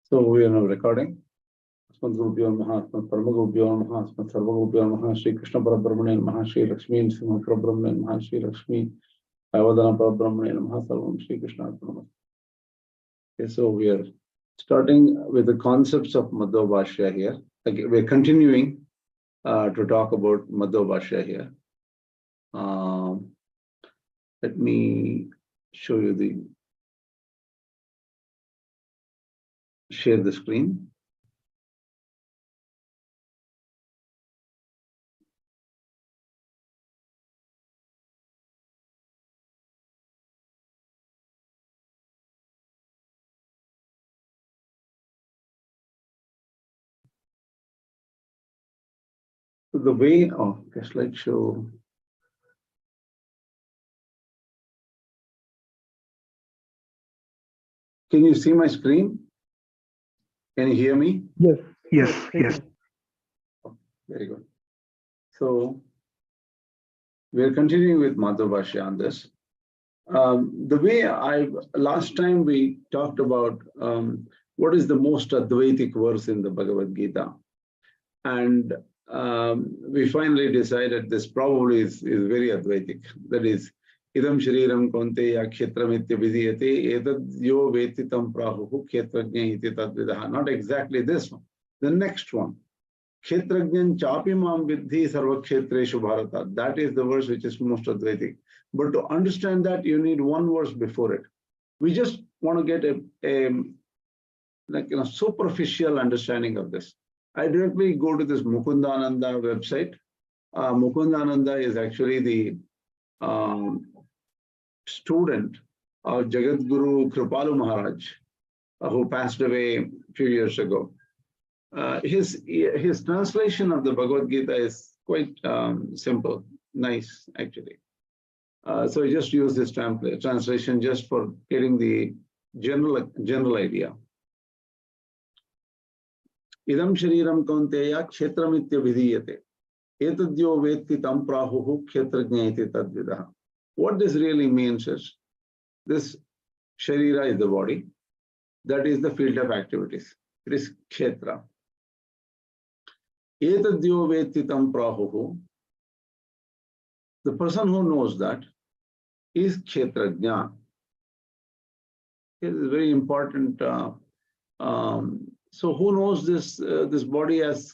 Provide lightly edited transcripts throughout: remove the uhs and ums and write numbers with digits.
So we are now recording. Asmat Gurubhyo Namaha, Asmat Parama Gurubhyo Namaha, Asmat Sarva Gurubhyo Namaha, Shri Krishna Parabrahmane Namaha, Shri Lakshmi Simha Parabrahmane Namaha, Shri Lakshmi Ayavadana Parabrahmane Namaha, Sarvam Shri Krishna Arpanamastu. Okay, so we are starting with the concepts of Madhva Bhashya here. Again, we're continuing to talk about Madhva Bhashya here. Let me show you share the screen. So the way of the slideshow. Can you see my screen? Can you hear me? Yes, yes, yes. Very good. So we're continuing with Madhva Bhashya on this. The way last time we talked about what is the most Advaitic verse in the Bhagavad Gita. And we finally decided this probably is very Advaitic. That is, idam shariram konteya kshetramitya vidiyate etad yo vetitam prahuhu kshetrajña iti tadvidaha. Not exactly this one. The next one. Kshetrajñan chapi mam vidhi sarva kshetreshu bharata. That is the verse which is most Advaitic. But to understand that, you need one verse before it. We just want to get a superficial understanding of this. I directly go to this Mukundananda website. Mukundananda is actually the student of Jagadguru Kripalu Maharaj, who passed away a few years ago. His translation of the Bhagavad Gita is quite simple, nice actually. So I just use this translation just for getting the general idea. Idam shariram kaunteya kshetramitya vidiyate. Etadyo vetti tam prahuhu kshetrajña iti tadvidaha. What this really means is, this sharira is the body. That is the field of activities. It is kshetra. Etadyo vetti tam prahuhu. The person who knows that is kshetrajña. It is very important. So who knows this body as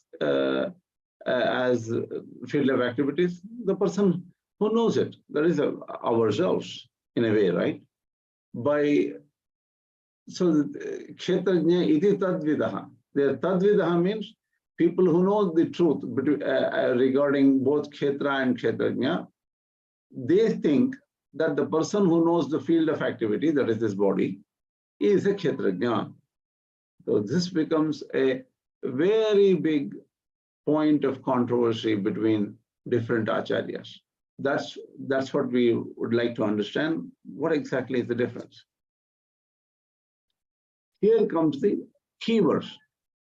field of activities? The person who knows it. That is ourselves in a way, right? So kshetrajña iti tadvidaha. Their tadvidaha means people who know the truth regarding both kshetra and kshetrajña. They think that the person who knows the field of activity, that is this body, is a kshetrajña. So this becomes a very big point of controversy between different acharyas. That's what we would like to understand. What exactly is the difference? Here comes the key verse.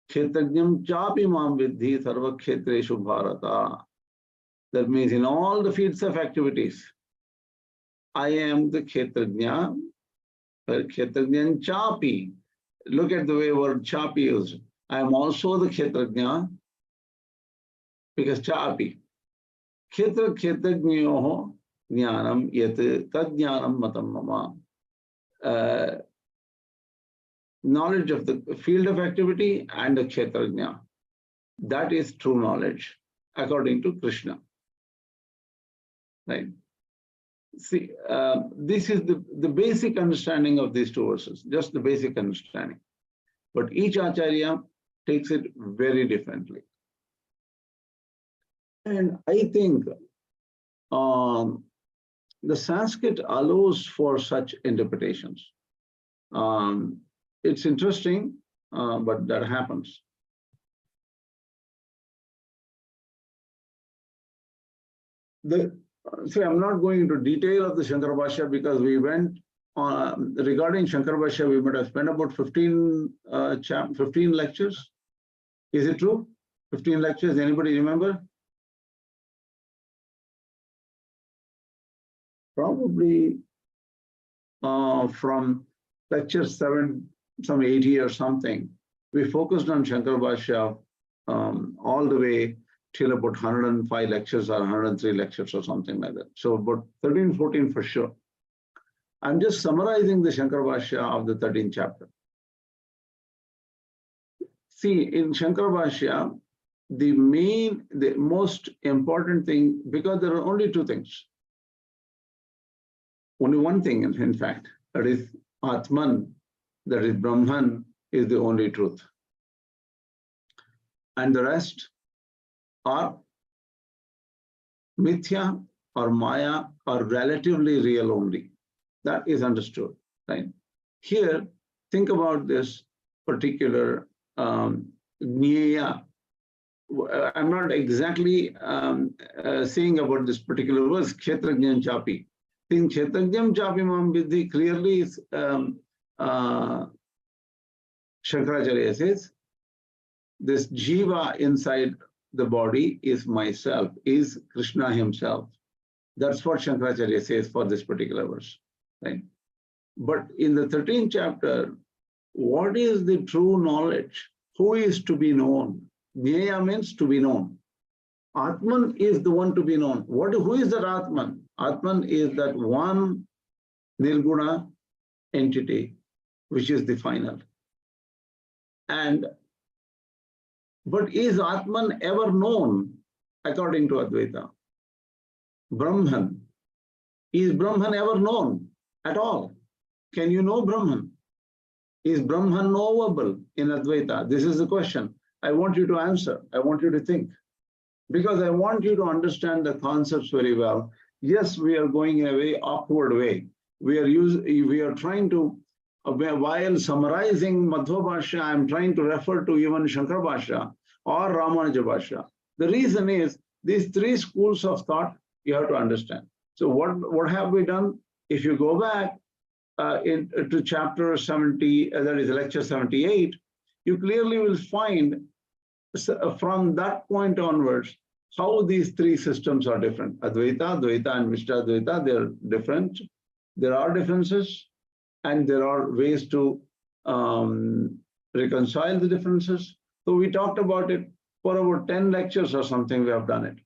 Kshetrajñam chapi mam vidhi sarva kshetreshu bharata. That means in all the fields of activities, I am the kshetrajña, kshetrajñan chapi. Look at the way word chapi is. I am also the kshetrajña, because chapi. Kshetra kshetrajñyoho jnanam yat tadjnanam matam mama. Knowledge of the field of activity and the kshetrajña. That is true knowledge, according to Krishna. Right? See, this is the basic understanding of these two verses, just the basic understanding. But each acharya takes it very differently. And I think the Sanskrit allows for such interpretations. It's interesting, but that happens. See, I'm not going into detail of the Shankara Bhashya because we went regarding Shankara Bhashya, we might have spent about 15 lectures. Is it true? 15 lectures, anybody remember? Probably from lecture 7, some 80 or something, we focused on Shankara Bhashya all the way till about 105 lectures or 103 lectures or something like that. So about 13, 14 for sure. I'm just summarizing the Shankara Bhashya of the 13th chapter. See, in Shankara Bhashya, the most important thing, because there are only two things. Only one thing, in fact, that is Atman, that is Brahman, is the only truth. And the rest are Mithya or Maya or relatively real only. That is understood, right? Here, think about this particular Jnana. I'm not exactly saying about this particular verse, Kshetra Chapi. In Kshetra Chapi Mam Vidhi clearly is Shankaracharya says, this Jiva inside the body is myself, is Krishna himself. That's what Shankaracharya says for this particular verse, right? But in the 13th chapter, what is the true knowledge? Who is to be known? Jnana means to be known. Atman is the one to be known. Who is that Atman? Atman is that one Nirguna entity, which is the final. But is Atman ever known according to Advaita? Brahman. Is Brahman ever known at all? Can you know Brahman? Is Brahman knowable in Advaita? This is the question. I want you to answer. I want you to think. Because I want you to understand the concepts very well. Yes, we are going in a very awkward way. We are trying to, while summarizing Madhva Bhashya, I'm trying to refer to even Shankara Bhashya or Ramanujacharya. The reason is these three schools of thought you have to understand. So what have we done? If you go back to chapter 70, that is lecture 78, you clearly will find from that point onwards how these three systems are different. Advaita, Dvaita, and Vishtadvaita, they are different. There are differences, and there are ways to reconcile the differences. So we talked about it for about 10 lectures or something, we have done it.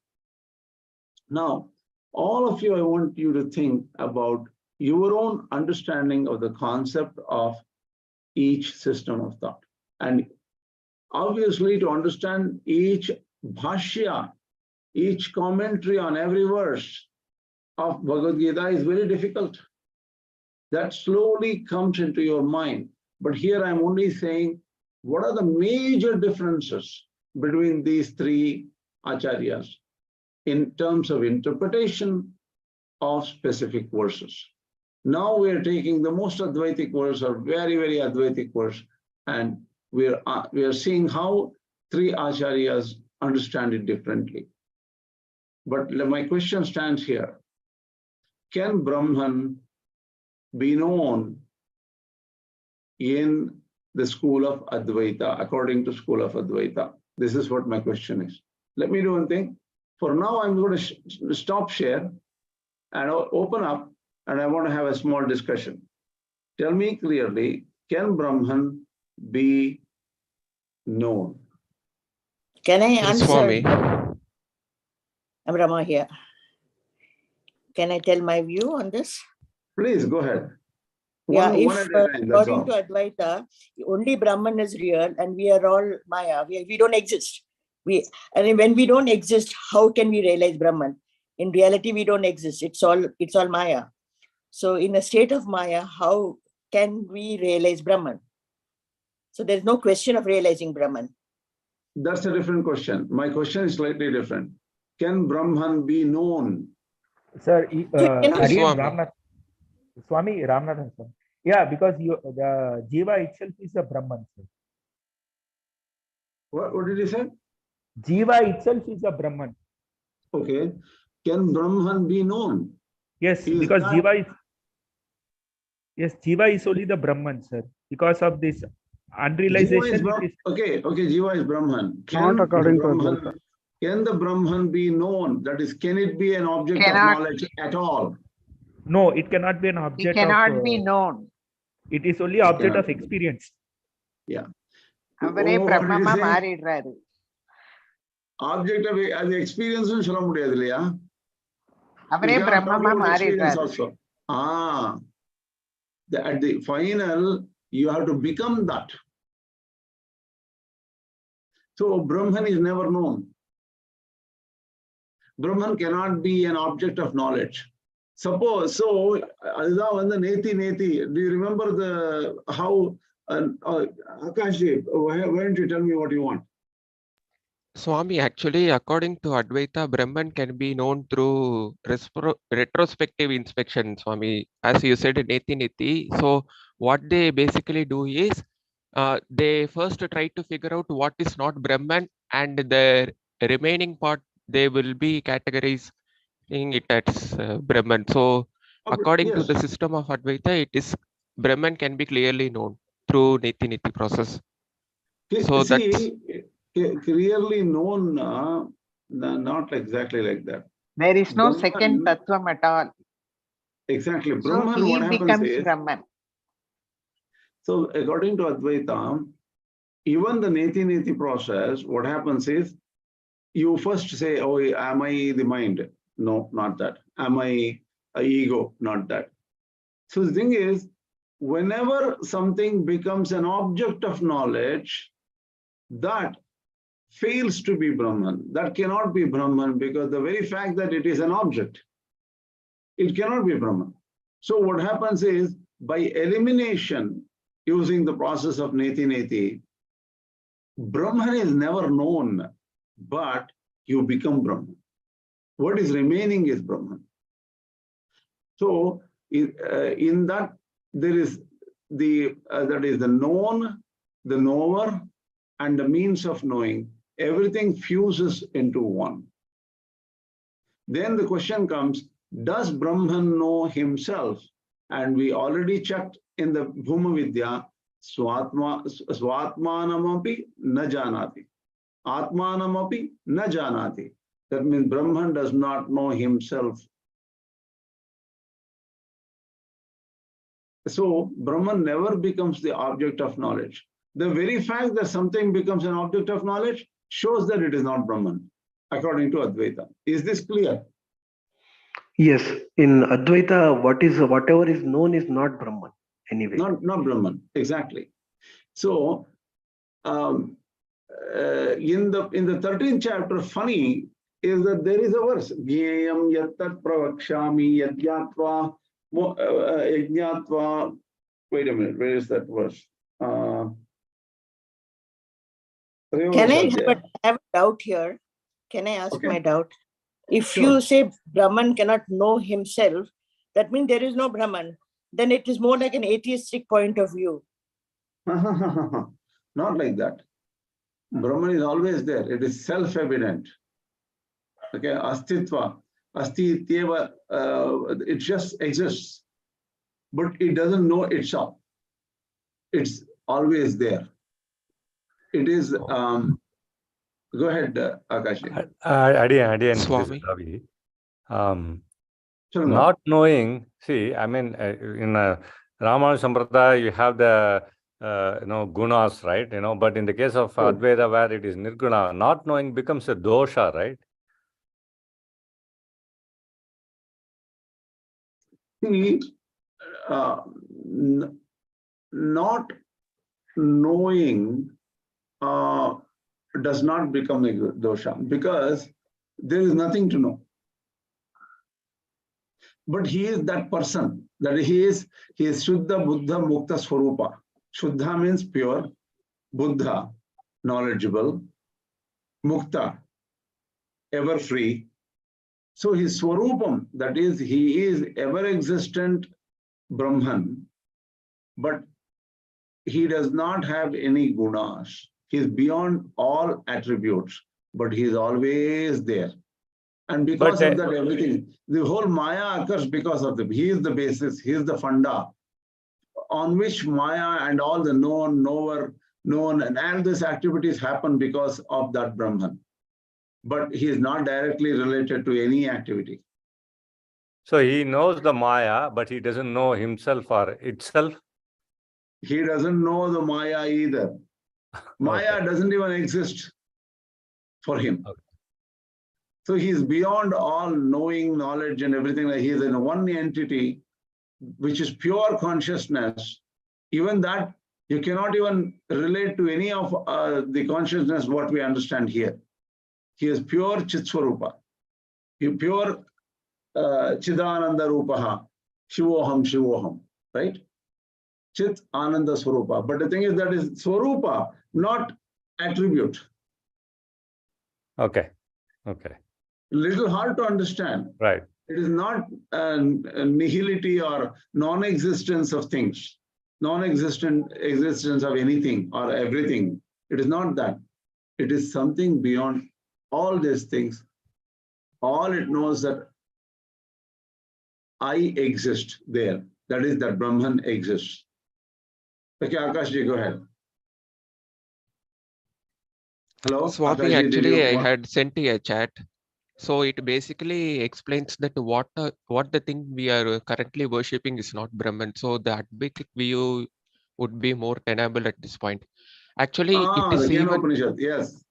Now, all of you, I want you to think about your own understanding of the concept of each system of thought. And obviously, to understand each Bhashya, each commentary on every verse of Bhagavad Gita is very difficult. That slowly comes into your mind. But here I'm only saying, what are the major differences between these three acharyas in terms of interpretation of specific verses? Now we are taking the most Advaitic verse, or very, very Advaitic verse, and we are seeing how three acharyas understand it differently. But my question stands here. Can Brahman be known in the school of Advaita, according to school of Advaita? This is what my question is. Let me do one thing. For now, I'm going to stop share and open up, and I want to have a small discussion. Tell me clearly, can Brahman be known? Can I answer? Swami. I'm Rama here. Can I tell my view on this? Please go ahead. According all. to Advaita, only Brahman is real, and we are all Maya. We don't exist. And when we don't exist, how can we realize Brahman? In reality, we don't exist. It's all Maya. So in a state of Maya, how can we realize Brahman? So there's no question of realizing Brahman. That's a different question. My question is slightly different. Can Brahman be known? Sir, Swami Ramanathan, sir. Yeah, because the Jiva itself is a Brahman, sir. What did you say? Jiva itself is a Brahman. Okay. Can Brahman be known? Yes, because Jiva is only the Brahman, sir. Because of this unrealization. Okay, Jiva is Brahman. Not according to Advaita. Can the Brahman be known? That is, can it be an object of knowledge at all? No, it cannot be an object. It cannot be known. It is only object of experience. Yeah. அவரே what did you பிரம்மமா say? மாறிடுறாரு. Object of அது experience சொல்ல முடியாது இல்லையா? அவரே You cannot talk பிரம்மமா about experience மாறிடுறாரு. also. At the final, you have to become that. So Brahman is never known. Brahman cannot be an object of knowledge. Suppose, so அதுதான் வந்து Neti-Neti. Do you remember how Akash, why don't you tell me what you want? Swami, actually, according to Advaita, Brahman can be known through retrospective inspection, Swami. As you said, Neti-Neti. So what they basically do is, they first try to figure out what is not Brahman, and the remaining part, they will be categorizing it as Brahman. So according to Yes. the system of Advaita, it is Brahman can be clearly known through Neti-Neti process. So that's Clearly known, not exactly like that. There is no Brahman, second tattvam at all. Exactly. So Brahman, he what happens becomes is, Brahman. so according to Advaita, even the Neti-Neti process, what happens is, you first say, oh, am I the mind? No, not that. Am I an ego? Not that. So the thing is, whenever something becomes an object of knowledge, that fails to be Brahman. That cannot be Brahman, because the very fact that it is an object, it cannot be Brahman. So what happens is, by elimination, using the process of Neti-Neti, Brahman is never known, but you become Brahman. What is remaining is Brahman. So in that, there is that is the known, the knower, and the means of knowing. Everything fuses into one. Then the question comes, does Brahman know himself? And we already checked in the Bhuma Vidya, Swatmanamapi na janati. Atmanamapi na janati. That means Brahman does not know himself. So Brahman never becomes the object of knowledge. The very fact that something becomes an object of knowledge shows that it is not Brahman, according to Advaita. Is this clear? Yes, in Advaita, whatever is known is not Brahman anyway. Not Brahman, exactly. So in the 13th chapter, funny is that there is a verse, Jnayam yattat pravakshami yadyatva yajnatva. Wait a minute, where is that verse? Can I have a doubt here? Can I ask my doubt? If Sure. you say Brahman cannot know himself, that means there is no Brahman. Then it is more like an atheistic point of view. Not like that. Brahman is always there. It is self-evident. Okay, astitva, asti ityeva, it just exists, but it doesn't know itself. It's always there. It is. Go ahead, Akash. Again, Swami. Ravi. Sure, Not knowing, see, I mean, in Ramanujacharya Sampradaya, you have the gunas, right? But in the case of Advaita, where it is Nirguna, not knowing becomes a dosha, right? See, not knowing does not become a dosha, because there is nothing to know. But he is that person, that he is Shuddha Buddha Mukta Swarupa. Shuddha means pure, Buddha, knowledgeable, Mukta, ever free. So his Swarupam, that is, he is ever existent Brahman, but he does not have any gunas. He is beyond all attributes, but he is always there. And because of that, everything, the whole Maya occurs because of him. He is the basis, he is the funda on which Maya and all the known, knower, known, and all these activities happen because of that Brahman. But he is not directly related to any activity. So he knows the Maya, but he doesn't know himself or itself. He doesn't know the Maya either. Maya doesn't even exist for him. Okay. So he's beyond all knowing, knowledge, and everything. Like he is in one entity, which is pure consciousness. Even that you cannot even relate to any of the consciousness what we understand here. He is pure Chitswarupa. He pure Chidananda Rupaha. Shivoham, Shivoham. Right? Chit Ananda Swarupa. But the thing is that is Swarupa, not attribute. Okay. Okay. Little hard to understand. Right. It is not nihility or non-existence of things, non-existent existence of anything or everything. It is not that. It is something beyond all these things. All it knows that I exist there. That is that Brahman exists. Okay, Akashji, go ahead. Hello? Swami, Akashji, did actually, I you had sent you a chat. So it basically explains that what the thing we are currently worshipping is not Brahman. So the Advaitic view would be more tenable at this point. Actually, it is the even Kenopanishad, yes.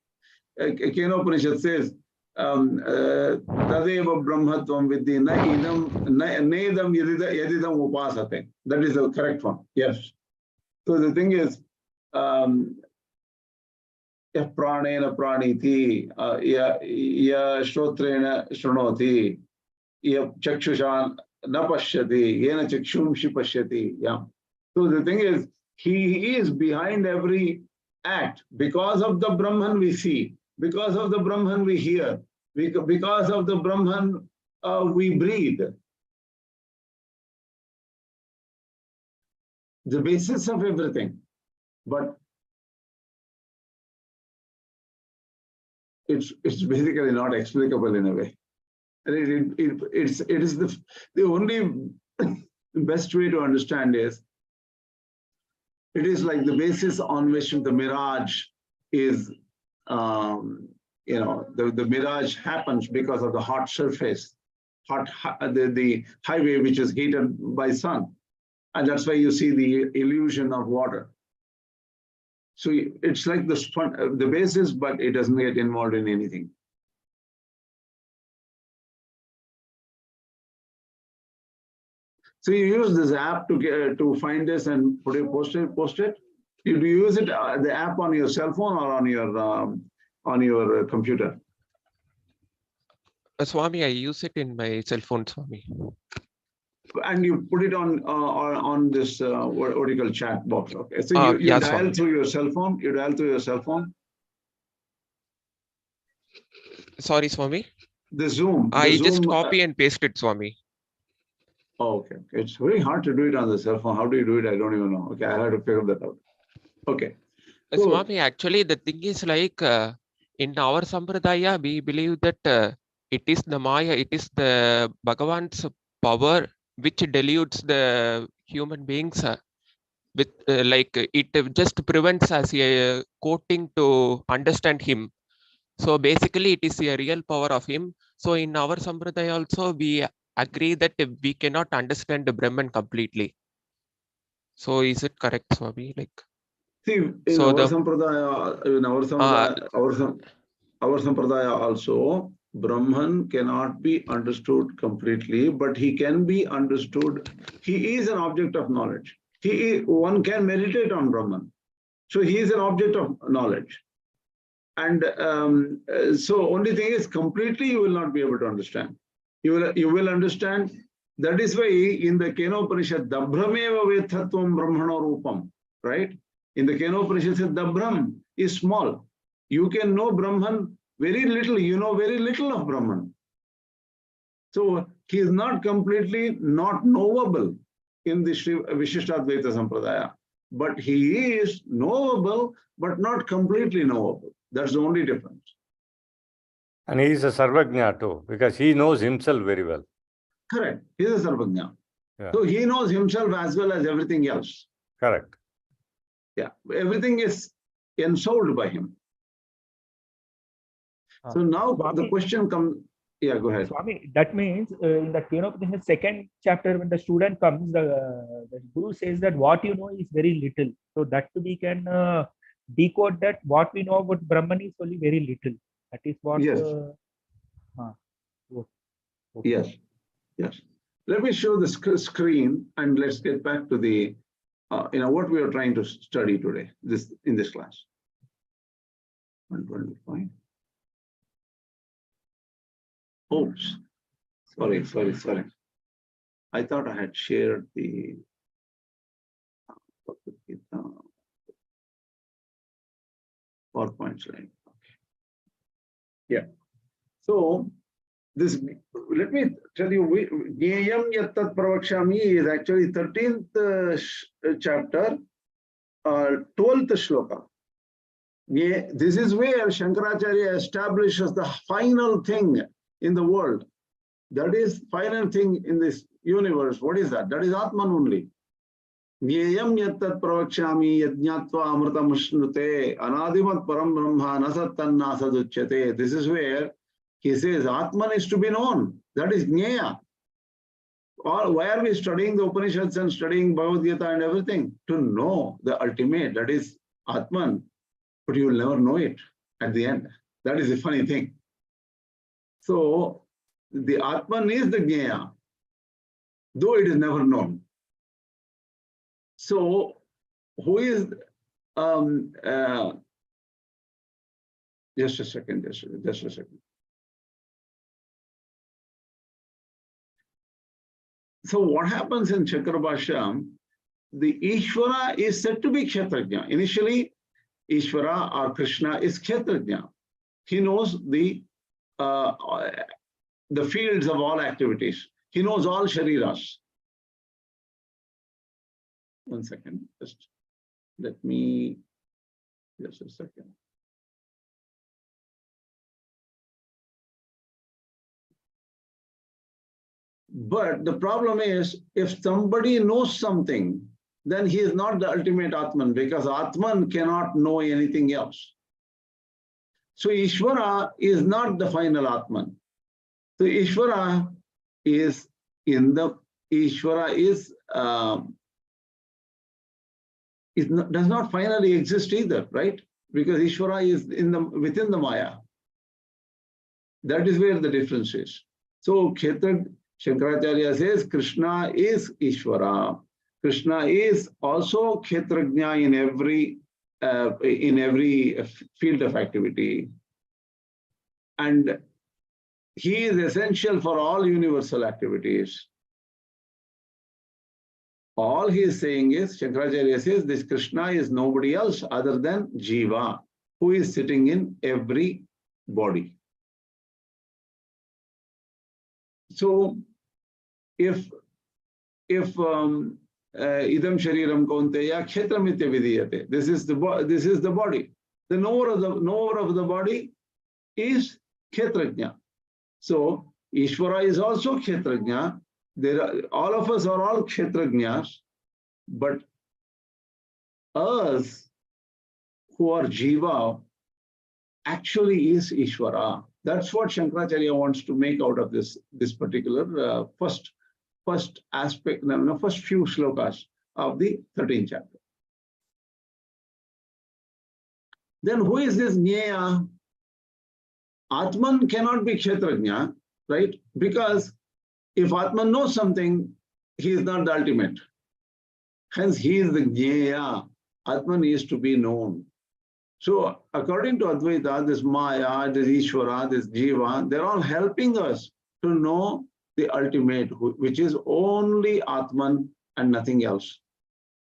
Kenopanishad says, Tadeva Brahmatvam Vidhi na idam yadidam upasate. That is the correct one. Yes. So the thing is, Yah pranena praniti, ya shrotrena shronoti, ya chakshushan na pashyati, yena chakshumshi pashyati. Yeah. So the thing is, he is behind every act. Because of the Brahman we see, because of the Brahman we hear, because of the Brahman we breathe. The basis of everything. But it's basically not explicable in a way. And it is the only best way to understand is, it is like the basis on which the mirage is, the mirage happens because of the hot surface, the highway which is heated by sun. And that's why you see the illusion of water. So it's like the basis, but it doesn't get involved in anything. So you use this app to find this and post it. Do you use it the app on your cell phone or on your computer? Swami, I use it in my cell phone, Swami. And you put it on this vertical chat box. Okay. So you yeah, dial Swami. through your cell phone. You dial through your cell phone. Sorry, Swami. The Zoom. I just copy and paste it, Swami. Oh, okay. It's very hard to do it on the cell phone. How do you do it? I don't even know. Okay, I have to figure that out. Okay. So, Swami, actually, the thing is like in our Sampradaya, we believe that it is the Maya, it is the Bhagavan's power which deludes the human beings with like it just prevents us a coating to understand him. So basically, it is a real power of him. So in our Sampradaya also, we agree that we cannot understand the Brahman completely. So is it correct, Swami? Like, see, in so our Sampradaya also, Brahman cannot be understood completely, but he can be understood. He is an object of knowledge. One can meditate on Brahman. So he is an object of knowledge. And so only thing is, completely you will not be able to understand. You will understand. That is why in the Kenopanishad, Dabhrameva Vethatvam Brahmano Rupam, right? In the Kenopanishad, says Dabhram is small. You can know Brahman very little. You know very little of Brahman. So he is not completely not knowable in the Vishishtadvaita Sampradaya. But he is knowable, but not completely knowable. That's the only difference. And he is a Sarvajna too, because he knows himself very well. Correct. He is a Sarvajna. Yeah. So he knows himself as well as everything else. Correct. Yeah. Everything is ensouled by him. So now Swami, the question comes. Yeah, go ahead. Swami, that means in the Kenopanishad second chapter, when the student comes, the Guru says that what you know is very little. So that we can decode that what we know about Brahman is only very little. That is what. Yes. Okay. Yes. Yes. Let me show the screen and let's get back to the, what we are trying to study today, in this class. 125. Oops. Sorry. I thought I had shared the PowerPoint slide. Okay. Yeah. So this, let me tell you, Jnayam Yattat Pravakshami is actually 13th chapter, 12th shloka. This is where Shankaracharya establishes the final thing in the world. That is final thing in this universe. What is that? That is Atman only. Jnayam Yattat Pravakshami Yajñatva Amritam Shnute Anadimat Param Brahma Nasattanna Saduchyate. This is where he says Atman is to be known. That is Jnaya. Why are we studying the Upanishads and studying Bhagavad Gita and everything? To know the ultimate, that is Atman. But you will never know it at the end. That is the funny thing. So the Atman is the Jnaya, though it is never known. So who is just a second. So what happens in Shankara Bhashya, the Ishvara is said to be Kshetrajna. Initially, Ishvara or Krishna is Kshetrajna. He knows the fields of all activities. He knows all shariras. One second, just let me, just a second. But the problem is, if somebody knows something, then he is not the ultimate Atman, because Atman cannot know anything else. So Ishvara is not the final Atman. So Ishvara is does not finally exist either, right? Because Ishvara is within the Maya. That is where the difference is. So Shankaracharya says Krishna is Ishvara. Krishna is also Kshetrajna in every field of activity. And he is essential for all universal activities. All he is saying is, Shankaracharya says, this Krishna is nobody else other than Jiva, who is sitting in every body. So, if idam shariram kaunteya kshetramitya vidiyate, this is the body. The knower of the body is Kshetrajna. So Ishvara is also Kshetrajna. All of us are all Kshetrajnas, but us who are Jiva actually is Ishvara. That's what Shankaracharya wants to make out of this particular first aspect, first few shlokas of the 13th chapter. Then who is this Jnaya? Atman cannot be Kshetrajna, right? Because if Atman knows something, he is not the ultimate. Hence, he is the Jnaya. Atman is to be known. So, according to Advaita, this Maya, this Ishvara, this Jiva, they're all helping us to know the ultimate, which is only Atman and nothing else.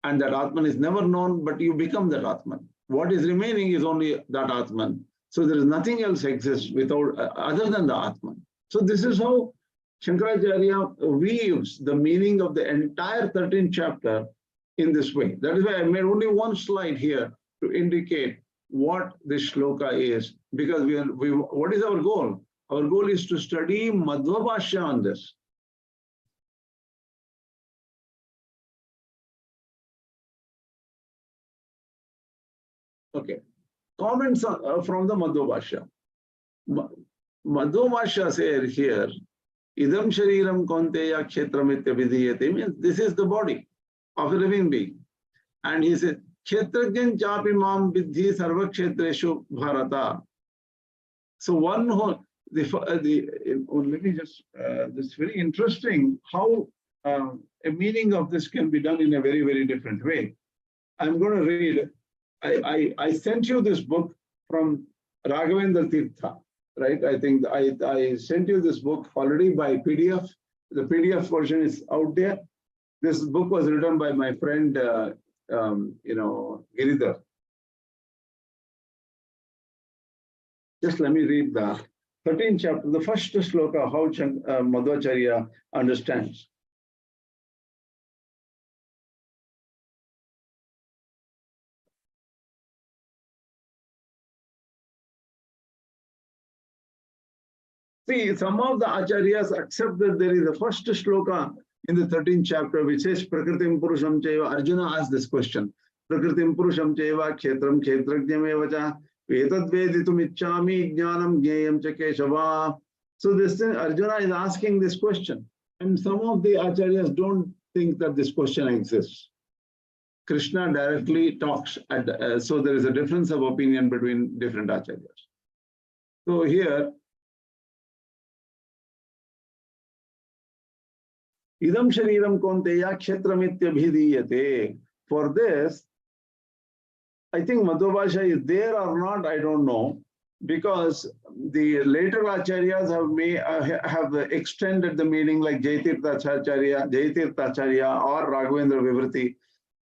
And that Atman is never known, but you become that Atman. What is remaining is only that Atman. So there is nothing else exists without other than the Atman. So this is how Shankaracharya weaves the meaning of the entire 13th chapter in this way. That is why I made only one slide here to indicate what this shloka is, because what is our goal? Our goal is to study Madhva Bhashya on this. Okay. Comments from the Madhva Bhashya. Madhva Bhashya says here, Idam shariram kaunteya kshetramitya vidiyate, means this is the body of a living being. And he said, Kshetrajñam chapi mam vidhi sarva kshetreshu bharata. So one who, let me just, this is very interesting how a meaning of this can be done in a very, very different way. I'm going to read, I sent you this book from Raghavendra Tirtha, right? I think I sent you this book already by PDF. The PDF version is out there. This book was written by my friend, Giridhar. Just let me read the 13th chapter, the first sloka, how Madhavacharya understands. See, some of the acharyas accept that there is a first shloka in the 13th chapter which says Prakritim Purusham Chaiva. Arjuna asked this question. Prakritim Purusham Chaiva Kshetram Kshetrajñamevacha Etad Veditum Ichchami Jnanam Jneyam Cha Keshava. So this thing, Arjuna is asking this question. And some of the acharyas don't think that this question exists. Krishna directly talks, so there is a difference of opinion between different acharyas. So here, Idam Shariram Konteya Kshetramitya Bhidiyate. For this, I think Madhva Bhashya is there or not, I don't know, because the later acharyas have extended the meaning like Jaitirthacharya or Raghavendra Vivrati.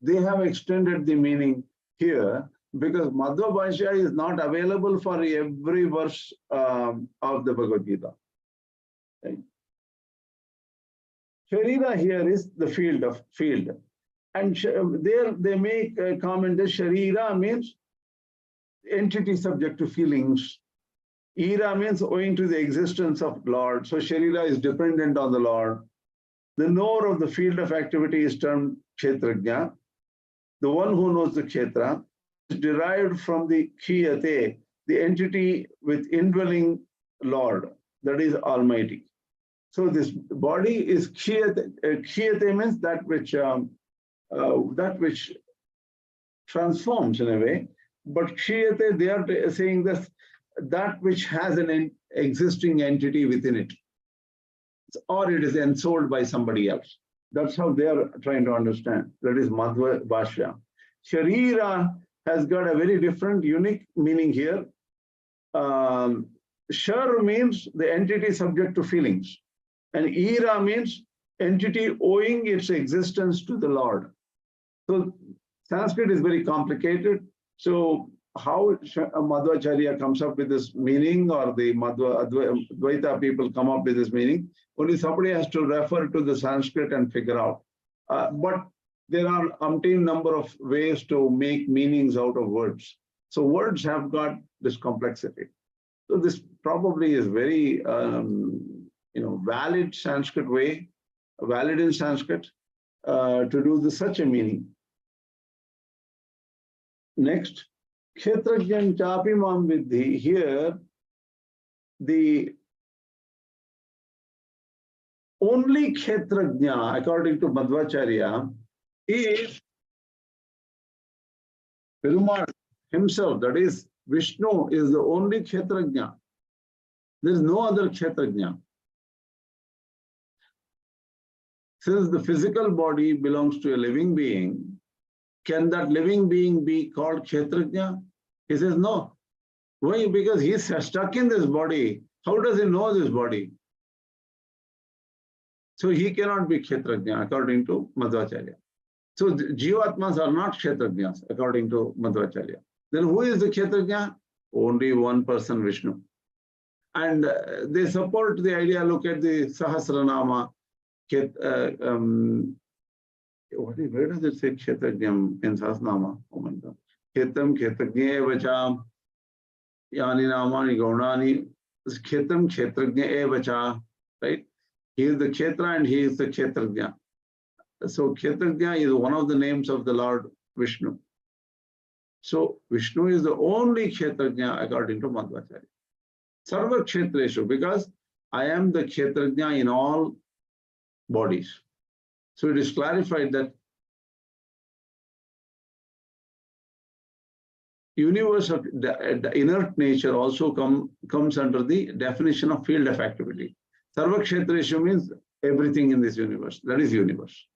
They have extended the meaning here because Madhva Bhashya is not available for every verse of the Bhagavad Gita. Right? Sharira here is the field. And there they make a comment that Sharira means entity subject to feelings. Ira means owing to the existence of Lord. So Sharira is dependent on the Lord. The knower of the field of activity is termed Kshetrajña. The one who knows the Kshetra is derived from the Kshiyate, the entity with indwelling Lord, that is Almighty. So this body is Kshiyate. Kshiyate means that which transforms in a way. But Kshiyate, they are saying that which has an existing entity within it, or it is ensouled by somebody else. That's how they are trying to understand. That is Madhva Bhashya. Sharira has got a very different, unique meaning here. Shar means the entity subject to feelings. And Ira means entity owing its existence to the Lord. So Sanskrit is very complicated. So how Madhavacharya comes up with this meaning, or the Dvaita people come up with this meaning, only somebody has to refer to the Sanskrit and figure out. But there are umpteen number of ways to make meanings out of words. So words have got this complexity. So this probably is very valid Sanskrit way, valid in Sanskrit to do such a meaning. Next, Kshetrajñam chapi mam vidhi. Here, the only Kshetrajña, according to Madhavacharya, is Perumal himself, that is Vishnu, is the only Kshetrajña. There is no other Kshetrajña. Since the physical body belongs to a living being, can that living being be called Kshetrajña? He says no. Why? Because he's stuck in this body. How does he know this body? So he cannot be Kshetrajña according to Madhavacharya. So the Jivatmas are not Kshetrajñas according to Madhavacharya. Then who is the Kshetrajña? Only one person, Vishnu. And they support the idea, look at the Sahasranama. Where does it say Kshetrajñam in Sahasranama? Oh my God. Khetam Kshetrajña evacha yani namani gaunani. Khetam Kshetrajña evacha. Right? He is the Kshetra and he is the Kshetrajña. So Kshetrajña is one of the names of the Lord Vishnu. So Vishnu is the only Kshetrajña according to Madhavacharya. Sarva Kshetreshu, because I am the Kshetrajña in all bodies. So it is clarified that universe of the inert nature also comes under the definition of field of activity. Sarva Kshetreshu means everything in this universe. That is universe.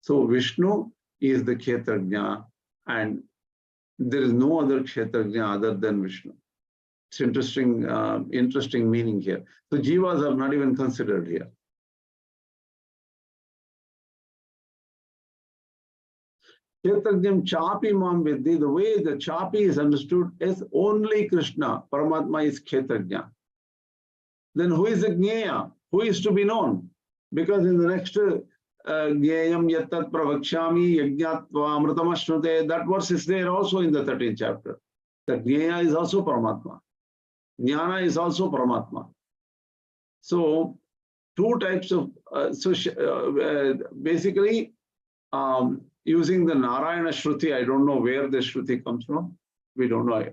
So Vishnu is the Kshetrajna, and there is no other Kshetrajna other than Vishnu. It's interesting, interesting meaning here. So Jivas are not even considered here. Kshetrajnam chapi mam vidhi, the way the chapi is understood is only Krishna. Paramatma is Kshetrajna. Then who is the Jnana? Who is to be known? Because in the next Jnayam yattat pravakshami yajnatva amritamashnute, that verse is there also in the 13th chapter. The Jnana is also Paramatma. Jnana is also Paramatma. So two types of, basically using the Narayana Shruti, I don't know where the Shruti comes from. We don't know.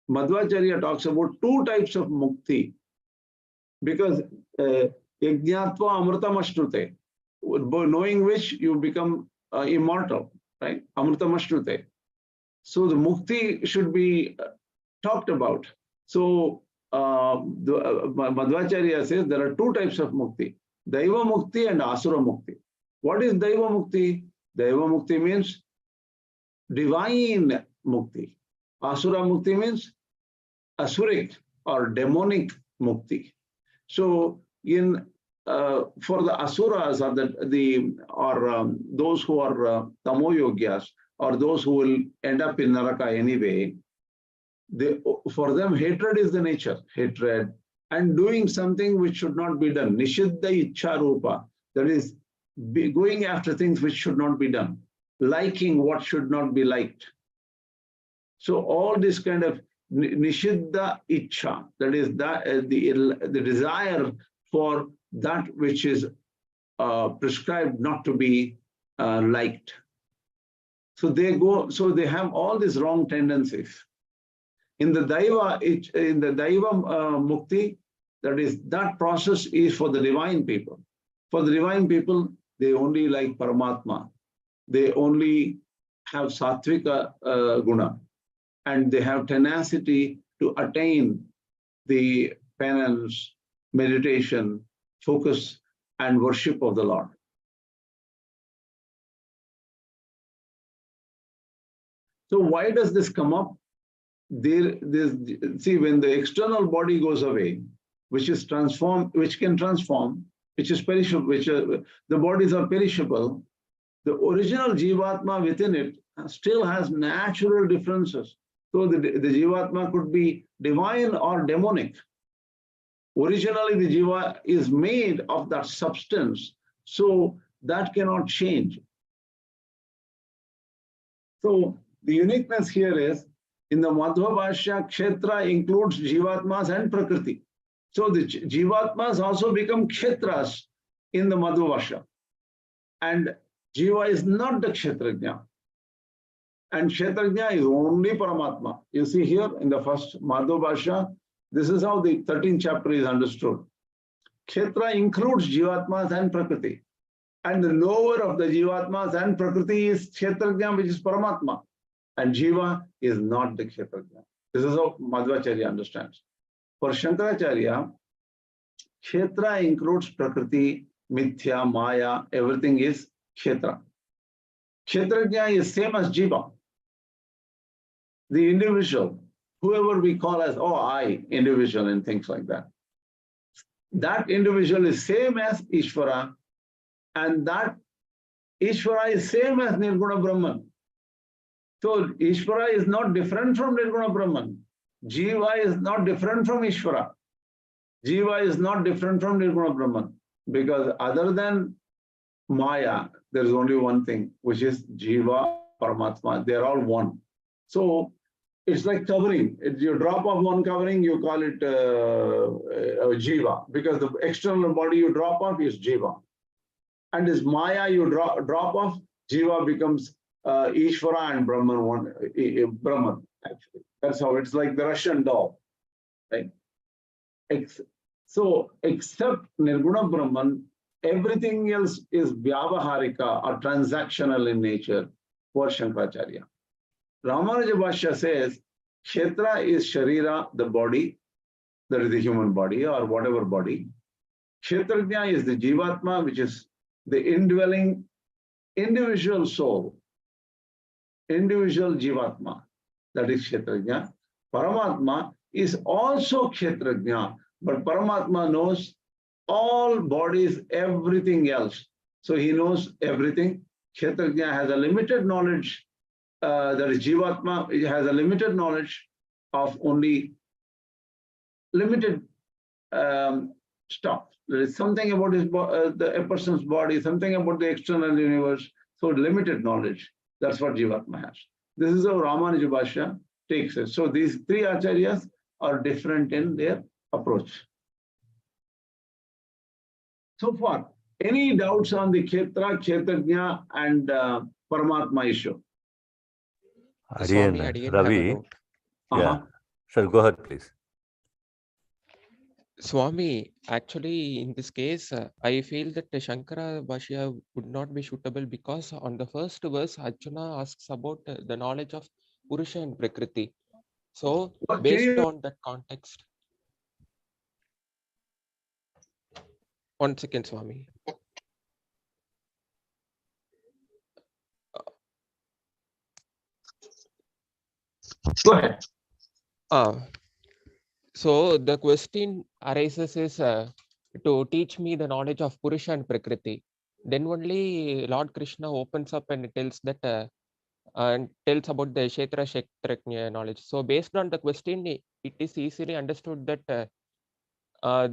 Madhavacharya talks about two types of mukti. Because yajnatva amritamashnute, knowing which you become immortal, right? Amritamashnute. So the mukti should be talked about. So Madhavacharya says there are two types of mukti, Daiva mukti and Asura mukti. What is Daiva mukti? Daiva mukti means divine mukti. Asura mukti means asuric or demonic mukti. So in for the asuras or those who are tamo yogyas, or those who will end up in Naraka anyway, for them hatred is the nature, hatred, and doing something which should not be done. Nishiddha ichcha rupa, that is going after things which should not be done, liking what should not be liked. So all this kind of nishiddha ichcha, that is the desire for that which is prescribed not to be liked. So they have all these wrong tendencies. In the Daiva mukti, that process is for the divine people. For the divine people, they only like Paramatma. They only have sattvika guna, and they have tenacity to attain the penance, meditation, focus, and worship of the Lord. So why does this come up? See, when the external body goes away, which is transformed, which can transform, which is perishable, the bodies are perishable, the original Jivatma within it still has natural differences. So the Jivatma could be divine or demonic. Originally, the Jiva is made of that substance, so that cannot change. So the uniqueness here is, in the Madhva Bhashya, Kshetra includes Jivatmas and Prakriti. So the Jivatmas also become Kshetras in the Madhva Bhashya. And Jiva is not the Kshetrajna. And Kshetrajna is only Paramatma. You see here in the first Madhva Bhashya, this is how the 13th chapter is understood. Kshetra includes Jivatmas and Prakriti. And the lower of the Jivatmas and Prakriti is Kshetrajna, which is Paramatma. And Jiva is not the Kshetrajna. This is how Madhavacharya understands. For Shankaracharya, Kshetra includes Prakriti, Mithya, Maya, everything is Kshetra. Kshetrajna is same as Jiva. The individual, whoever we call as, I, individual and things like that. That individual is same as Ishvara, and that Ishvara is same as Nirguna Brahman. So Ishvara is not different from Nirguna Brahman. Jiva is not different from Ishvara. Jiva is not different from Nirguna Brahman. Because other than Maya, there is only one thing, which is Jiva, Paramatma. They are all one. So it's like covering. You drop off one covering, you call it Jiva. Because the external body you drop off is Jiva. And this Maya you drop off, Jiva becomes Ishvara and Brahman, Brahman, actually. That's how it's like the Russian doll, right? So, except Nirguna Brahman, everything else is Vyavaharika or transactional in nature for Shankaracharya. Ramanujacharya Bhashya says Kshetra is Sharira, the body, that is the human body or whatever body. Kshetrajna is the Jivatma, which is the indwelling individual soul, individual Jivatma, that is Kshetrajna. Paramatma is also Kshetrajna, but Paramatma knows all bodies, everything else. So he knows everything. Kshetrajna has a limited knowledge, that is Jivatma, it has a limited knowledge of only limited stuff. There is something about a person's body, something about the external universe, so limited knowledge. That's what Jivatma has. This is how Madhva Bhashya takes it. So these three acharyas are different in their approach. So far, any doubts on the Kshetra, Kshetrajna and Paramatma issue? Swami, Adiyan, I didn't have a Ravi. doubt. Yeah. Sure, go ahead, please. Swami, actually, in this case, I feel that the Shankara Bhashya would not be suitable because on the first verse, Arjuna asks about the knowledge of Purusha and Prakriti. So, based on that context, one second, Swami. Go ahead. So the question arises is to teach me the knowledge of Purusha and Prakriti. Then only Lord Krishna opens up and tells that and tells about the Kshetra Kshetrajna knowledge. So based on the question, it is easily understood that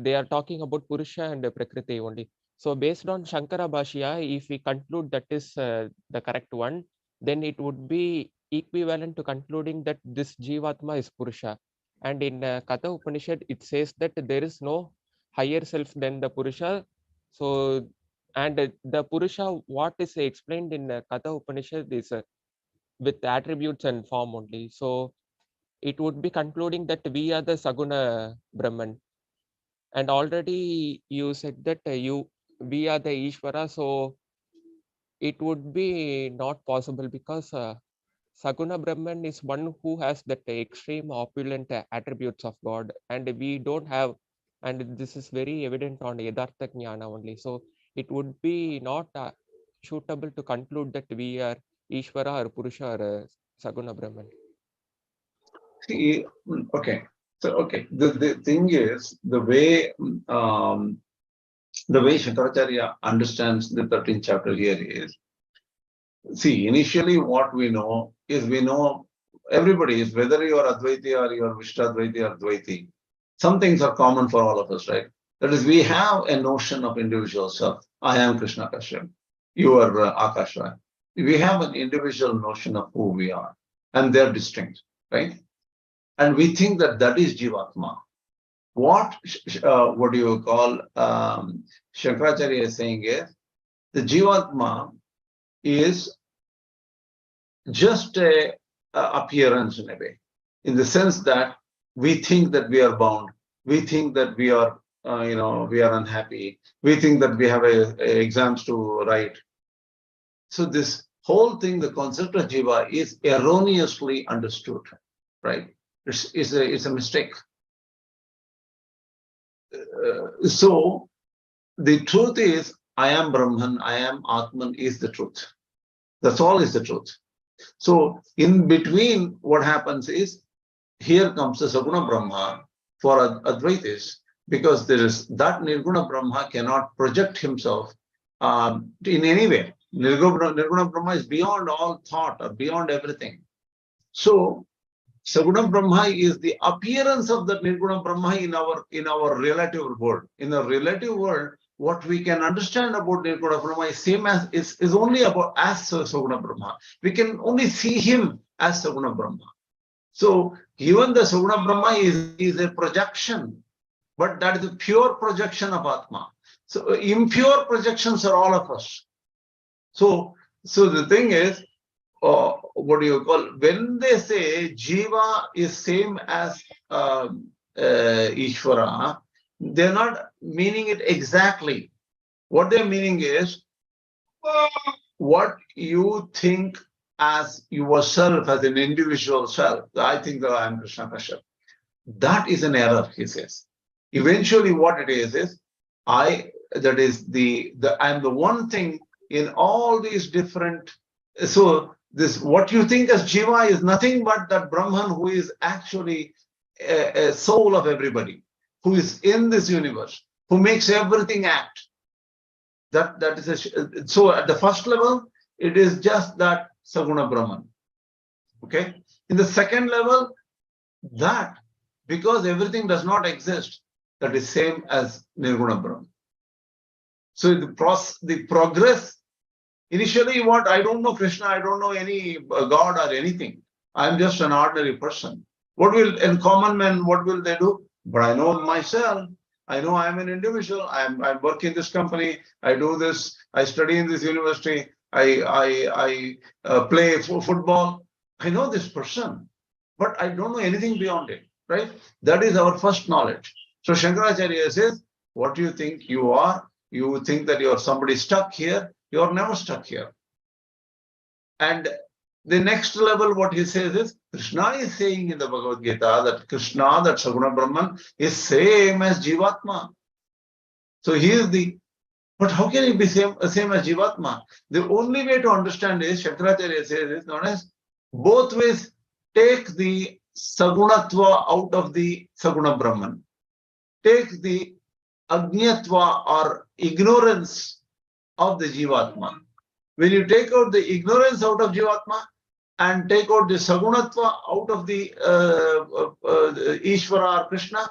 they are talking about Purusha and Prakriti only. So based on Shankara Bhashya, if we conclude that is the correct one, then it would be equivalent to concluding that this Jivatma is Purusha. And in Katha Upanishad, it says that there is no higher self than the Purusha. So, and the Purusha, what is explained in Katha Upanishad is with attributes and form only. So, it would be concluding that we are the Saguna Brahman. And already you said that we are the Ishvara. So, it would be not possible because Saguna Brahman is one who has that extreme opulent attributes of God, and we don't have, and this is very evident on Yadartha Jnana only. So it would be not suitable to conclude that we are Ishvara or Purusha or Saguna Brahman. See, okay. So, okay. The thing is, the way Shankaracharya understands the 13th chapter here is, see, initially what we know is everybody is, whether you are Advaiti or you are Vishtadvaiti or Dvaiti, some things are common for all of us, right? That is, we have a notion of individual self. I am Krishna Kashyap. You are Akash Rai. We have an individual notion of who we are, and they're distinct, right? And we think that that is Jivatma. What do you call Shankaracharya is saying is, the Jivatma is just a appearance in a way, in the sense that we think that we are bound, we think that we are, we are unhappy, we think that we have exams to write. So this whole thing, the concept of Jiva is erroneously understood, right? It's a mistake. So the truth is, I am Brahman, I am Atman is the truth. That's all is the truth. So in between, what happens is, here comes the Saguna Brahma for Advaitis, because there is that Nirguna Brahma cannot project himself in any way. Nirguna Brahma is beyond all thought or beyond everything. So Saguna Brahma is the appearance of the Nirguna Brahma in our relative world. In the relative world, what we can understand about Nirguna Brahma is same as is only about as Saguna Brahma. We can only see him as Saguna Brahma. So even the Saguna Brahma is a projection, but that is a pure projection of Atma. So impure projections are all of us. So the thing is, what do you call, when they say Jiva is same as Ishvara, they're not meaning it exactly. What they're meaning is, what you think as yourself, as an individual self. I think that I am Krishna Kashyap. That is an error, he says. Eventually, what it is I am the one thing in all these different. So this, what you think as Jiva is nothing but that Brahman who is actually a soul of everybody, who is in this universe, who makes everything act. That is so at the first level, it is just that Saguna Brahman. Okay. In the second level, that because everything does not exist, that is same as Nirguna Brahman. So the progress, initially what, I don't know Krishna, I don't know any God or anything. I'm just an ordinary person. What will, in common men, what will they do? But I know myself. I know I'm an individual. I work in this company. I do this. I study in this university. I play football. I know this person, but I don't know anything beyond it, right? That is our first knowledge. So Shankaracharya says, what do you think you are? You think that you're somebody stuck here. You're never stuck here. And the next level, what he says is, Krishna is saying in the Bhagavad Gita that Krishna, that Saguna Brahman, is same as Jivatma. So he is but how can he be same as Jivatma? The only way to understand is, Shankaracharya says, is known as, both ways take the Sagunatva out of the Saguna Brahman. Take the Agnyatva or ignorance of the Jivatma. When you take out the ignorance out of Jivatma and take out the Sagunatva out of the Ishvara or Krishna,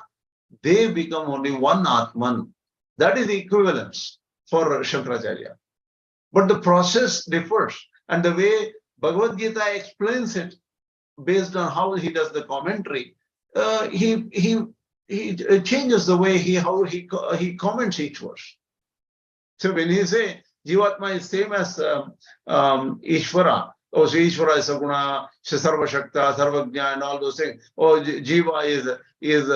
they become only one Atman. That is the equivalence for Shankaracharya. But the process differs. And the way Bhagavad Gita explains it, based on how he does the commentary, he changes the way he comments each verse. So when he say Jivatma is same as Ishvara, oh, so Ishvara is Saguna, Sarva Shakta, Sarvajna, and all those things. Oh, Jiva is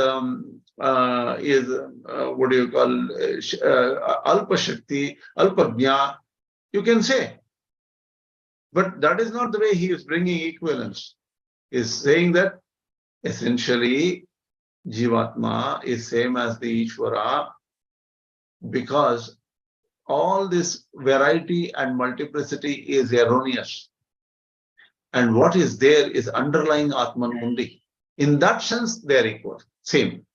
what do you call Alpa Shakti, Alpa Jñā, you can say. But that is not the way he is bringing equivalence. He is saying that essentially Jivatma is same as the Ishvara, because all this variety and multiplicity is erroneous. And what is there is underlying Atman only. In that sense, they are equal, same.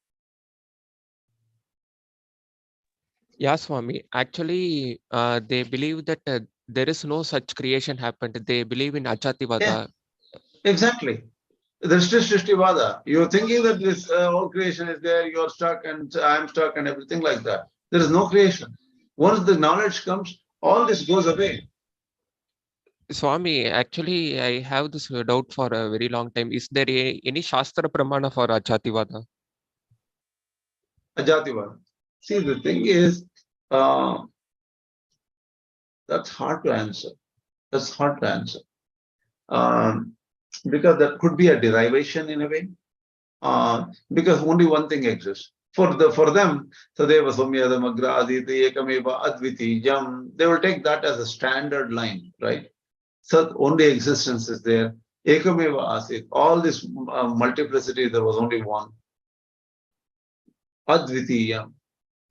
Yeah, Swami. Actually, they believe that there is no such creation happened. They believe in Achativada. Yeah, exactly. Drishti-Srishtivada. You're thinking that this whole creation is there, you're stuck and I'm stuck and everything like that. There is no creation. Once the knowledge comes, all this goes away. Swami, actually, I have this doubt for a very long time. Is there any Shastra Pramana for Achativada? Ajativada. See, the thing is, that's hard to answer. That's hard to answer. Because that could be a derivation in a way. Because only one thing exists. For them, Tadeva Samyada Magra Aditi Ekameva Adviti Jam, they will take that as a standard line, right? So only existence is there. Ekameva Asit, all this multiplicity, there was only one. Advitiyam,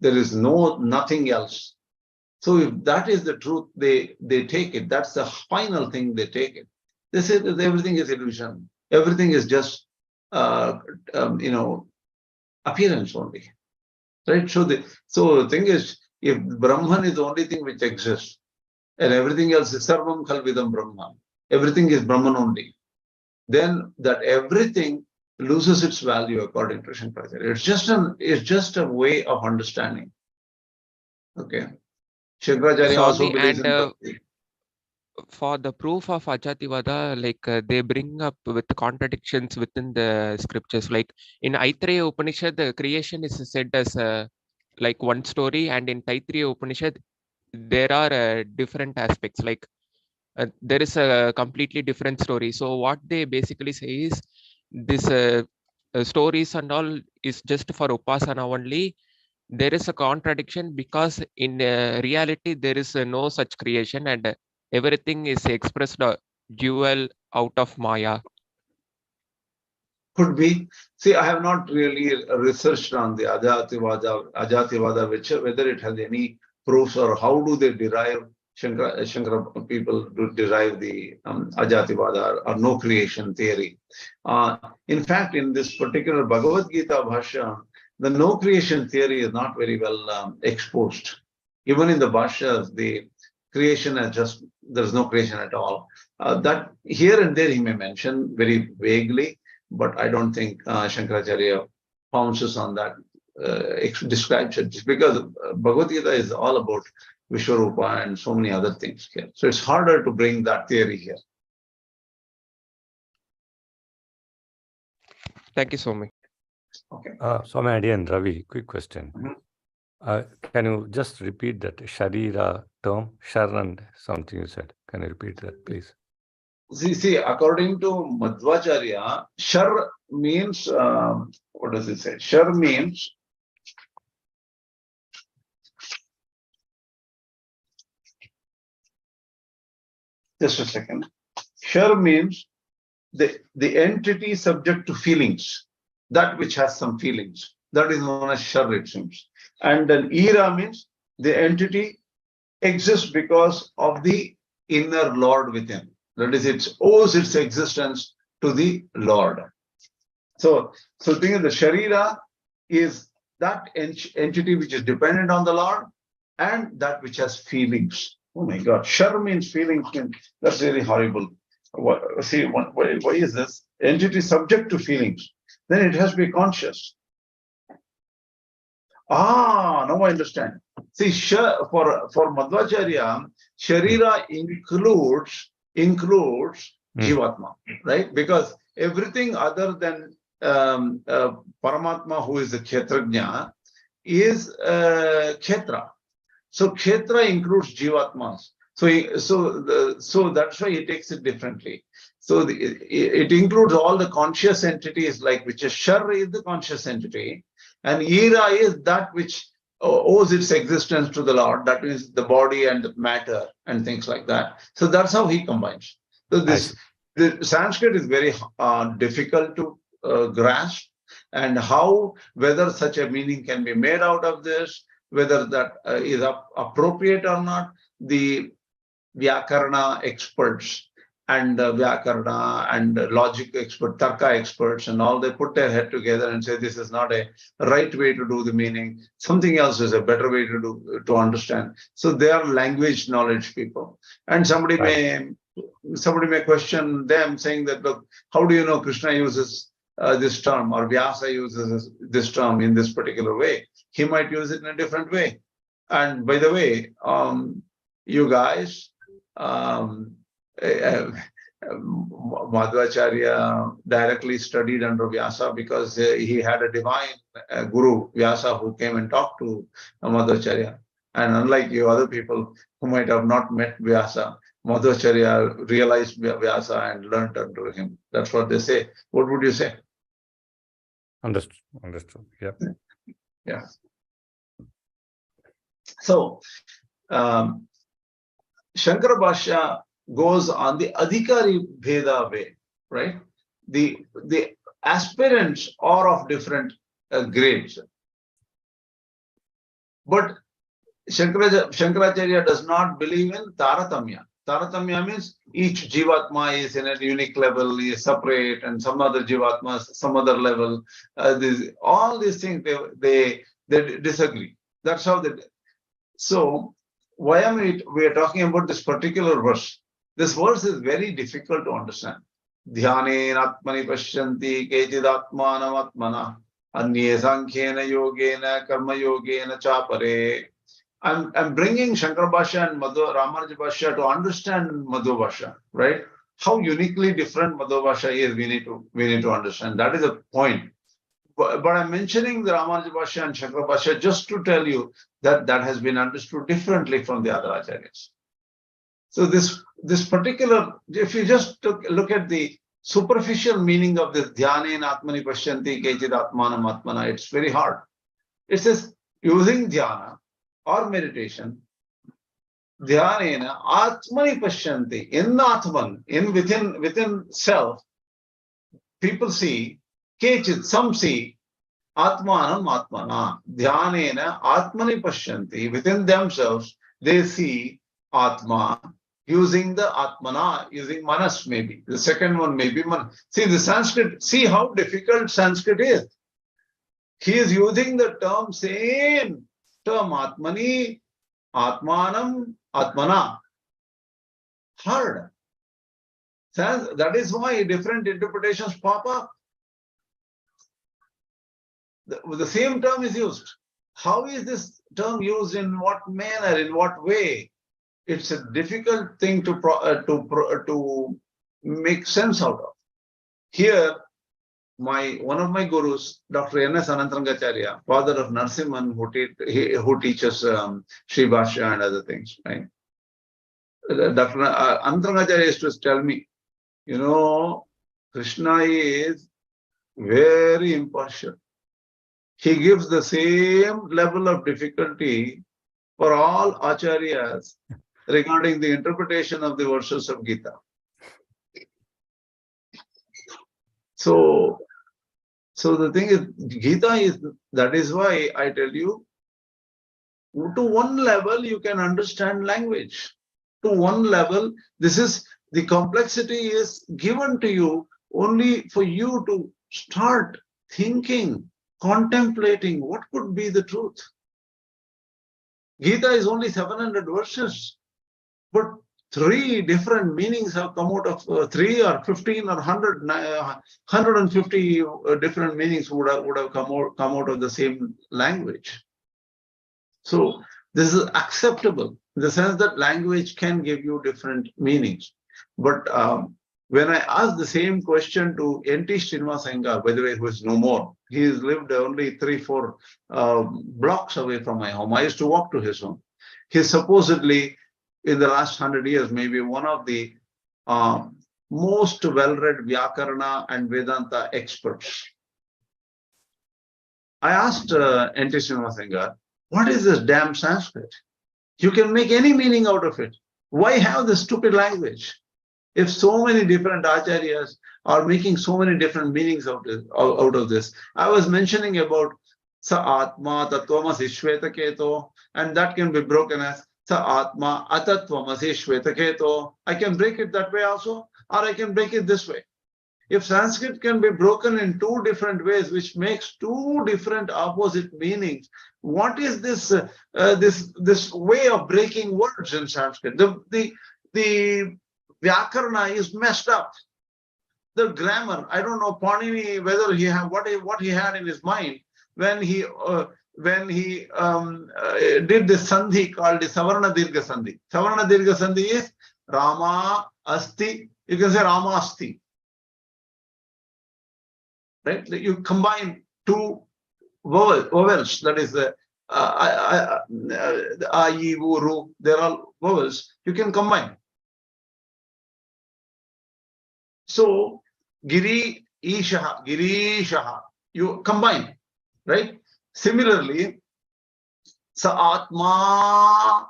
there is nothing else. So if that is the truth, they take it. That's the final thing, they take it. They say that everything is illusion. Everything is just appearance only, right? So the thing is, if Brahman is the only thing which exists, and everything else is Sarvam Khalvidam Brahman, everything is Brahman only, then that everything loses its value according to Shankaracharya. It's just a way of understanding. Okay. Shankaracharya also believes in Bhakti. For the proof of Achativada, like they bring up with contradictions within the scriptures. Like in Aitreya Upanishad, the creation is said as like one story, and in Taittiriya Upanishad, there are different aspects. Like there is a completely different story. So what they basically say is this stories and all is just for Upasana only. There is a contradiction because in reality there is no such creation, and everything is expressed jewel out of Maya? Could be. See, I have not really researched on the Ajativada, whether it has any proofs or how do they derive, Shankara people do derive the Ajativada or no creation theory. In fact, in this particular Bhagavad Gita Bhashya, the no creation theory is not very well exposed. Even in the Bhashyas, the creation is just, there's no creation at all. That here and there he may mention very vaguely, but I don't think Shankaracharya pounces on that, describes it, because Bhagavad Gita is all about Vishwarupa and so many other things here. So it's harder to bring that theory here. Thank you so much. Okay. Swami Adi and Ravi, quick question. Can you just repeat that Sharira term? Sharan, something you said. Can you repeat that, please? See, according to Madhavacharya, Shar means, what does it say? Shar means, just a second. Shar means the entity subject to feelings, that which has some feelings. That is known as Shar, it seems. And then Ira means the entity exists because of the inner Lord within. That is, it owes its existence to the Lord. So think of the Sharira is that entity which is dependent on the Lord and that which has feelings. Oh my God, Shar means feelings. That's really horrible. Why is this? Entity subject to feelings. Then it has to be conscious. Now I understand. See, for Madhavacharya, Sharira includes Jivatma, right? Because everything other than Paramatma, who is the Kshetrajna, is Kshetra. So Kshetra includes Jivatmas. So that's why he takes it differently. So it includes all the conscious entities, like which is Shar is the conscious entity, and Ira is that which owes its existence to the Lord. That means the body and the matter and things like that. So that's how he combines. So the Sanskrit is very difficult to grasp, and whether such a meaning can be made out of this, whether that is appropriate or not, the Vyakarna experts and Vyakarna and logic expert, Tarka experts and all, they put their head together and say this is not a right way to do the meaning. Something else is a better way to understand. So they are language knowledge people. And somebody may question them, saying that, look, how do you know Krishna uses this term or Vyasa uses this term in this particular way? He might use it in a different way. And by the way, you guys, Madhavacharya directly studied under Vyasa because he had a divine guru, Vyasa, who came and talked to Madhavacharya. And unlike you other people who might have not met Vyasa, Madhavacharya realized Vyasa and learned under him. That's what they say. What would you say? Understood. Yeah. Yeah. So, Shankara Bhashya goes on the Adhikari Bheda way, right? The aspirants are of different grades. But Shankaracharya does not believe in Taratamya. Taratamya means each Jivatma is in a unique level, is separate, and some other Jivatmas, some other level. All these things, they disagree. That's how they. So, why am we are talking about this particular verse? This verse is very difficult to understand. Dhyane atmani pashyanti kechid atmanam atmana anye sankhena yogena karma yogena chapare. I'm bringing Shankara Bhashya and Ramanujacharya Bhashya to understand Madhva Bhashya, right? How uniquely different Madhva Bhashya is, we need to understand. That is the point. But I'm mentioning the Ramanujacharya Bhashya and Shankara Bhashya just to tell you that has been understood differently from the other acharyas. So this particular, if you just look at the superficial meaning of this Dhyanen Atmani Pashyanti Kechid Atmanam Atmana, it's very hard. It says using dhyana or meditation, Dhyanena Atmani Pashyanti. In Atman, within self, people see, Kechit, some see, Atmanam Atmana. Dhyanena Atmani Pashyanti. Within themselves, they see Atma using the Atmana, using Manas maybe. The second one may be Manas. See the Sanskrit, see how difficult Sanskrit is. He is using the term, same term, Atmani, Atmanam, Atmana. Hard. That is why different interpretations pop up. The same term is used. How is this term used, in what manner, in what way? It's a difficult thing to make sense out of. Here, one of my gurus, Dr. N.S. Anantarangacharya, father of Narsimhan, who teaches Sri Bhashya and other things, right? Dr. Anantarangacharya used to tell me, you know, Krishna is very impartial. He gives the same level of difficulty for all acharyas regarding the interpretation of the verses of Gita. So the thing is, Gita is, that is why I tell you, to one level you can understand language. To one level, the complexity is given to you only for you to start thinking, contemplating what could be the truth. Gita is only 700 verses, but 3 different meanings have come out of 3 or 15 or 100, 150 different meanings would have come out of the same language. So this is acceptable in the sense that language can give you different meanings. But when I asked the same question to N.T. Srinivas, by the way, who is no more, he has lived only 3-4 blocks away from my home. I used to walk to his home. He supposedly, in the last 100 years, maybe one of the most well-read Vyakarana and Vedanta experts. I asked N.T. Srinivas, what is this damn Sanskrit? You can make any meaning out of it. Why have this stupid language? If so many different acharyas are making so many different meanings out of this. I was mentioning about Sa Atma Tattvamasi Shvetaketo, and that can be broken as Sa Atma Atattvamasi Shvetaketo. I can break it that way also, or I can break it this way. If Sanskrit can be broken in 2 different ways, which makes 2 different opposite meanings, what is this this way of breaking words in Sanskrit? The Vyakarana is messed up. The grammar, I don't know Panini whether he had what he had in his mind when he did this sandhi called the Savarna Dirgha Sandhi. Savarna Dirgha Sandhi is Rama Asti. You can say Rama Asti. Right? You combine 2 vowels, that is the I, I, U, Ru, they're all vowels. You can combine. So, Giri, Ishaha, Girishaha, you combine, right? Similarly, Sa Atma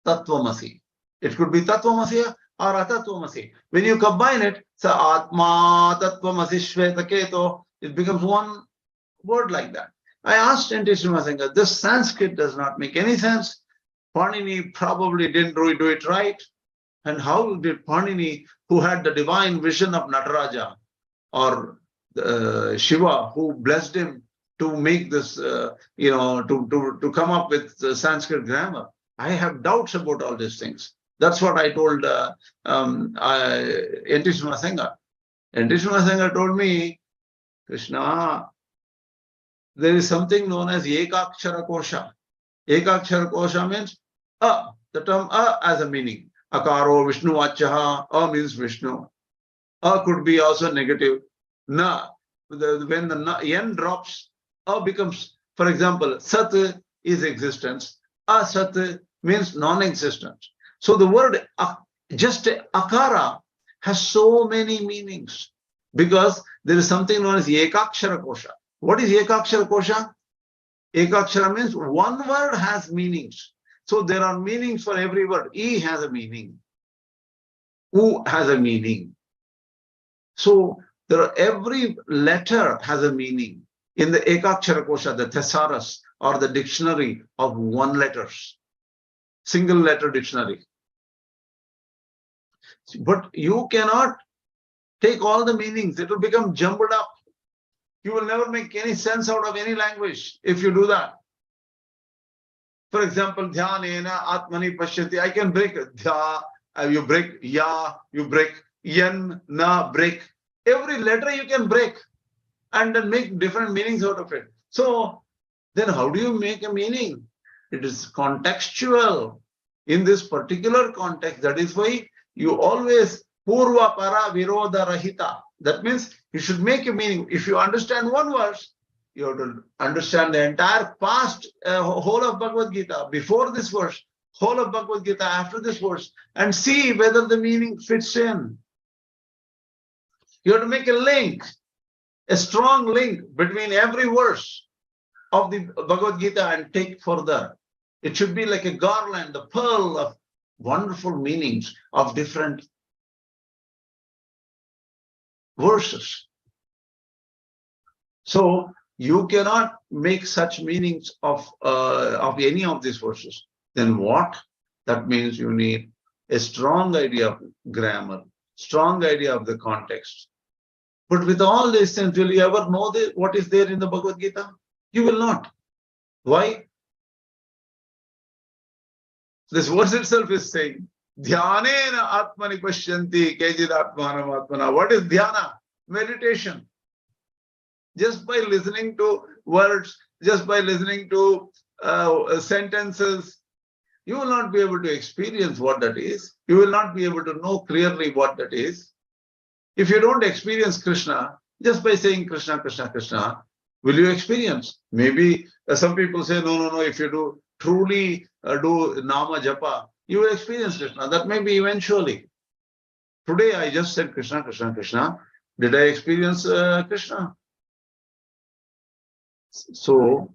Tattvamasi. It could be Tattvamasi or Atattvamasi. When you combine it, Sa Atma Tattvamasi Shvetaketo, it becomes one word like that. I asked N.T. Srinivas, this Sanskrit does not make any sense. Panini probably didn't do it right. And how did Panini, who had the divine vision of Nataraja or Shiva, who blessed him to make this, to come up with the Sanskrit grammar? I have doubts about all these things. That's what I told N.T. Srinivas. N.T. Srinivas told me, Krishna, there is something known as Ekakshara Kosha. Ekakshara Kosha means the term as a meaning. Akaro Vishnu Vachaha, means Vishnu. Could be also negative. Na, when the N drops, becomes, for example, Sat is existence. Asat means non-existence. So the word just Akara has so many meanings because there is something known as Ekakshara Kosha. What is Ekakshara Kosha? Ekakshara means one word has meanings. So there are meanings for every word. E has a meaning. U has a meaning. So every letter has a meaning. In the Ekakshara Kosha, the thesaurus or the dictionary of one letters, single letter dictionary. But you cannot take all the meanings. It will become jumbled up. You will never make any sense out of any language if you do that. For example, Dhyanena Atmani Pashyati. I can break Dhya, you break Ya, you break Yan, Na, break. Every letter you can break and then make different meanings out of it. So then how do you make a meaning? It is contextual. In this particular context, that is why you always Purva Para Virodha Rahita. That means you should make a meaning. If you understand one verse, you have to understand the entire past, whole of Bhagavad Gita, before this verse, whole of Bhagavad Gita after this verse, and see whether the meaning fits in. You have to make a link, a strong link between every verse of the Bhagavad Gita and take further. It should be like a garland, a pearl of wonderful meanings of different verses. So you cannot make such meanings of any of these verses. Then what? That means you need a strong idea of grammar, strong idea of the context. But with all these things, will you ever know what is there in the Bhagavad Gita? You will not. Why? This verse itself is saying, Dhyanena Atmani Pashyanti Kejid Atmanam Atmana. What is dhyana? Meditation. Just by listening to words, just by listening to sentences, you will not be able to experience what that is. You will not be able to know clearly what that is. If you don't experience Krishna, just by saying Krishna, Krishna, Krishna, will you experience? Maybe some people say, no, if you do truly do Nama Japa, you will experience Krishna. That may be eventually. Today I just said Krishna, Krishna, Krishna. Did I experience Krishna? So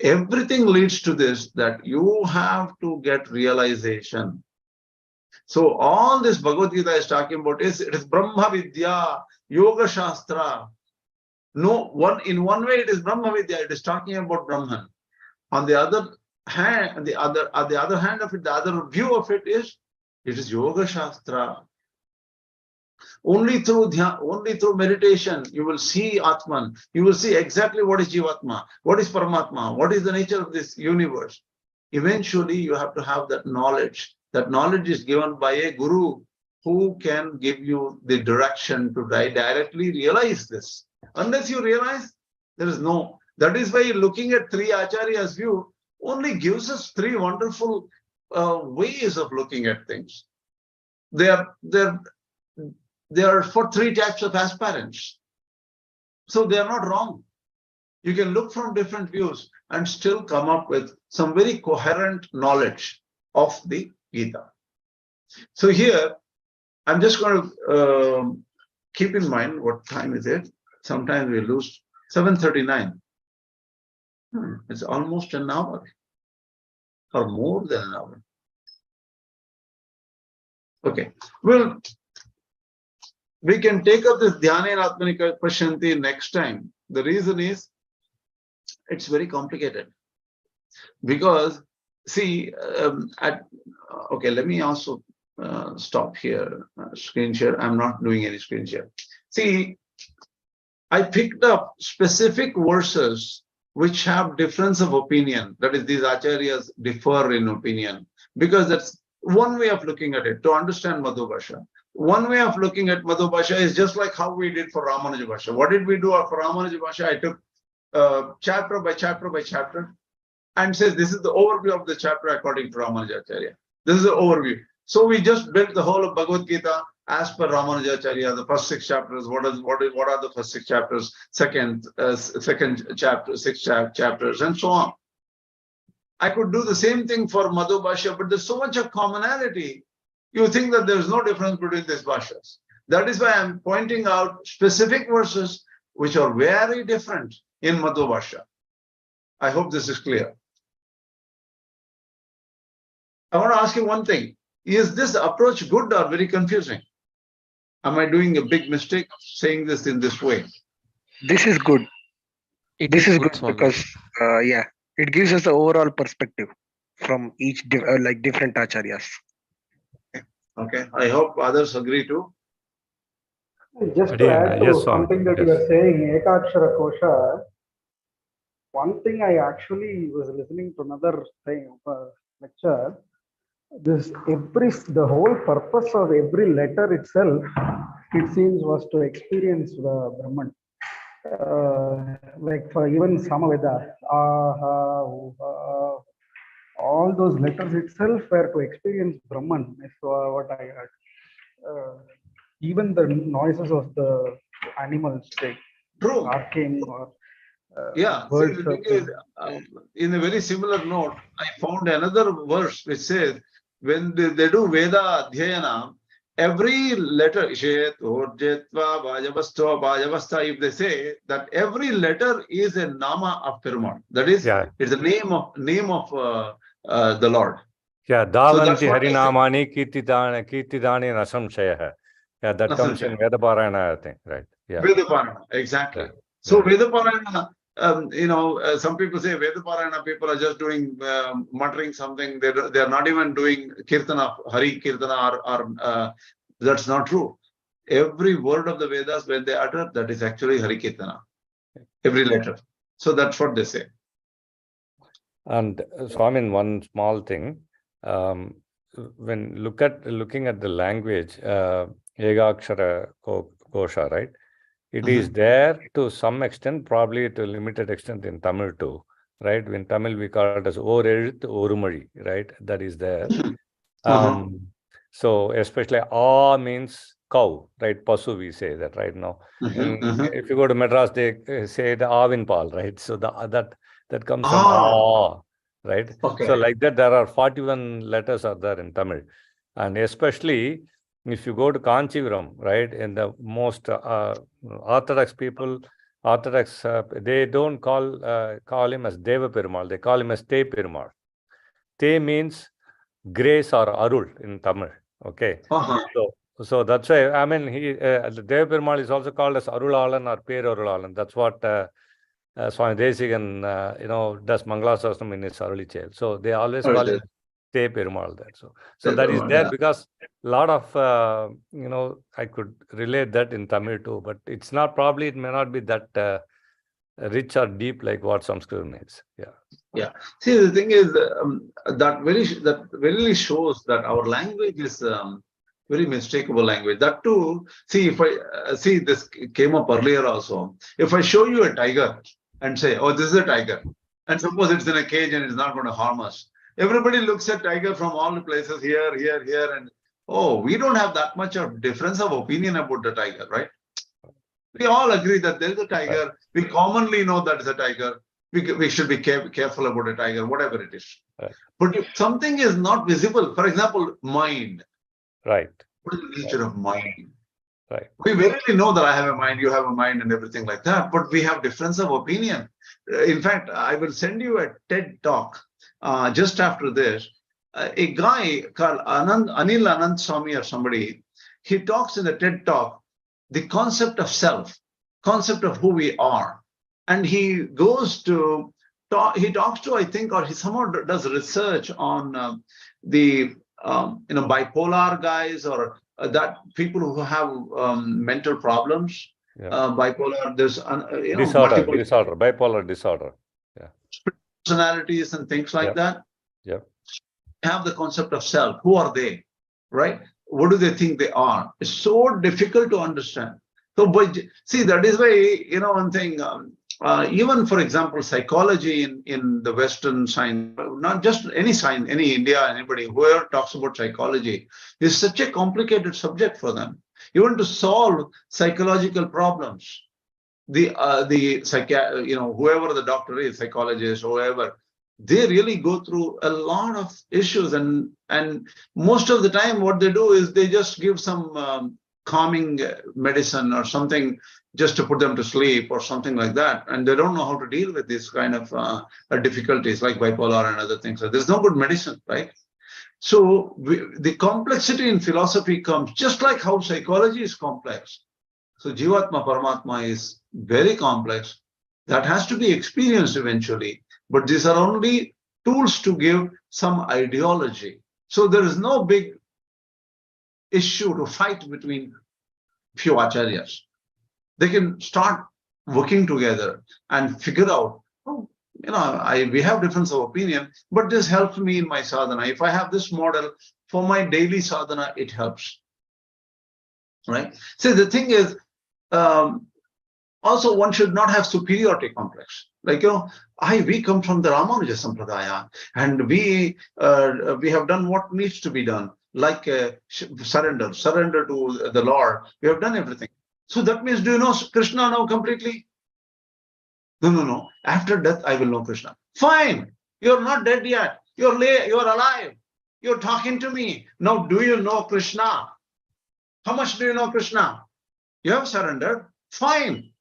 everything leads to this, that you have to get realization. So all this Bhagavad Gita is talking about it is Brahma Vidya, Yogasastra. In one way it is Brahma Vidya, it is talking about Brahman. On the other hand, the other hand of it, the other view of it is Yogasastra. Only through meditation, you will see Atman. You will see exactly what is Jivatma, what is Paramatma, what is the nature of this universe. Eventually, you have to have that knowledge. That knowledge is given by a guru who can give you the direction to directly realize this. Unless you realize, there is no. That is why looking at three Acharyas' view only gives us three wonderful ways of looking at things. They are for three types of aspirants. So they are not wrong. You can look from different views and still come up with some very coherent knowledge of the Gita. So here, I'm just going to keep in mind what time is it. Sometimes we lose 7:39. It's almost an hour or more than an hour. Okay, well, we can take up this Dhyana and Atmanika Pashyanti next time. The reason is, it's very complicated. Because, see, okay, let me also stop here, screen share. I'm not doing any screen share. See, I picked up specific verses which have difference of opinion. That is, these acharyas differ in opinion. Because that's one way of looking at it, to understand Madhva Bhashya. One way of looking at Madhva Bhashya is just like how we did for Ramanujacharya. What did we do for Ramanujacharya? I took chapter by chapter by chapter and says this is the overview of the chapter according to Ramanujacharya. This is the overview. So we just built the whole of Bhagavad Gita as per Ramanujacharya. The first 6 chapters. What are the first 6 chapters? Second chapter, 6 chapters, and so on. I could do the same thing for Madhva Bhashya, but there's so much of commonality. You think that there's no difference between these Bhashyas. That is why I'm pointing out specific verses which are very different in Madhva Bhashya. I hope this is clear. I want to ask you one thing. Is this approach good or very confusing? Am I doing a big mistake of saying this in this way? This is good. It is good, Swami. Because yeah, it gives us the overall perspective from each like different acharyas. Okay, I hope others agree too. Just to add to Yes, Swami. something that you are saying, Ekakshara Kosha, one thing I actually was listening to another thing, lecture. The whole purpose of every letter itself, it seems, was to experience the Brahman. Like for even Samaveda, all those letters itself were to experience Brahman, is what I heard. Even the noises of the animals, like True. barking or Yeah, see, birds. the thing is, in a very similar note, I found another verse which says, when they do Veda Adhyayana, every letter, Shet, Orjetva, Vajavastva, Vajavasta, if they say that every letter is a Nama of Perumal. That is, it's the name of the Lord. Yeah, So that's Davanti what I say. Harinamani Kirtidani Nasamshaya. Yeah, that comes in Vedaparayana, I think, right? Yeah. Vedaparayana, exactly. Yeah. So Vedaparayana, some people say Vedaparayana people are just doing muttering something. They are not even doing Kirtana, Hari Kirtana, or that's not true. Every word of the Vedas, when they utter, that is actually Hari Kirtana. Every letter. So that's what they say. And so I mean, one small thing, when looking at the language, Ekakshara Kosha, right? It is there to some extent, probably to a limited extent in Tamil too, right? In Tamil, we call it as Orezhuth Orumari, right? That is there. So especially A means cow, right? Pasu, we say that right now. If you go to Madras, they say the Avin Pal, right? So that comes from A, right? Okay. So like that, there are 41 letters are there in Tamil. And especially if you go to Kanchipuram, right, in the most Orthodox people, they don't call him as Deva Perumal, they call him as Te Perumal. Te means grace or Arul in Tamil, okay? So that's why, I mean, the Deva Perumal is also called as Arulalan or Per Arulalan. That's what Swami Desikan, does Mangalasasam in his Arulichel. So they always call him Te Perumal there. So that is there because a lot of, I could relate that in Tamil too, but it's not, probably it may not be that rich or deep like what Sanskrit means. Yeah. See, the thing is that really shows that our language is very mistakable language. That too, see, if I see this came up earlier also. If I show you a tiger and say, oh, this is a tiger, and suppose it's in a cage and it's not going to harm us, everybody looks at tiger from all the places here, and oh, we don't have that much of difference of opinion about the tiger, right? We all agree that there is a tiger. We commonly know that it's a tiger. We should be careful about a tiger, whatever it is. But if something is not visible, for example, mind. Right. What is the nature of mind? Right. We really know that I have a mind, you have a mind, and everything like that, but we have difference of opinion. In fact, I will send you a TED talk just after this. A guy called Anil Anand Swami or somebody, he talks in the TED talk, the concept of self, concept of who we are. And he goes to talk, he talks to, I think, or he somehow does research on the bipolar guys, or that people who have mental problems, bipolar, there's bipolar disorder, personalities and things like that. Have the concept of self. Who are they, right? What do they think they are? It's so difficult to understand. So, but see, that is why, one thing, even for example, psychology in the Western science, not just any science, any India, anybody, whoever talks about psychology, is such a complicated subject for them. Even to solve psychological problems, whoever the doctor is, psychologist, whoever, they really go through a lot of issues, and most of the time what they do is they just give some calming medicine or something just to put them to sleep or something like that, and they don't know how to deal with these kind of difficulties like bipolar and other things. So there's no good medicine, right? So the complexity in philosophy comes just like how psychology is complex. So Jivatma, Paramatma is very complex. That has to be experienced eventually. But these are only tools to give some ideology. So there is no big issue to fight between few acharyas. They can start working together and figure out, oh, we have difference of opinion, but this helps me in my sadhana. If I have this model for my daily sadhana, it helps. Right? So the thing is, also one should not have superiority complex. Like, we come from the Ramanuja Sampradaya, and we have done what needs to be done, like surrender to the Lord. We have done everything. So that means, do you know Krishna now completely? No. After death, I will know Krishna. Fine. You're not dead yet. You're alive. You're talking to me. Now, do you know Krishna? How much do you know Krishna? You have surrendered. Fine.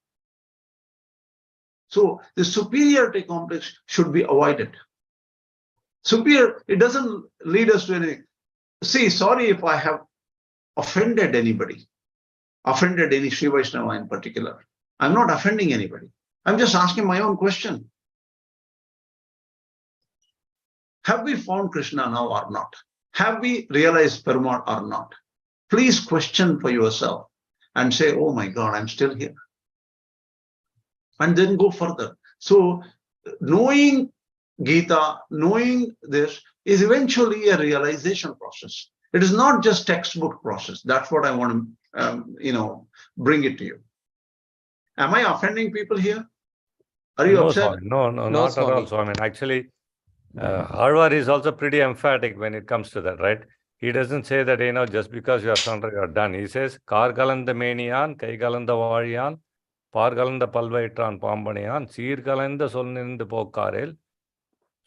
So the superiority complex should be avoided. It doesn't lead us to anything. See, sorry if I have offended anybody, offended any Sri Vaishnava in particular. I'm not offending anybody. I'm just asking my own question. Have we found Krishna now or not? Have we realized Perumal or not? Please question for yourself and say, oh my God, I'm still here. And then go further. So knowing Gita, knowing this is eventually a realization process. It is not just textbook process. That's what I want to, bring it to you. Am I offending people here? Are you upset? Swami. No, not at all, Swami. Actually, Alvar is also pretty emphatic when it comes to that, right? He doesn't say that, just because you are surrendered, you are done. He says, Kar galanda meniyan, kai galanda variyan, par galanda palvaitran pambaniyan, seer galanda solnindu pokarel,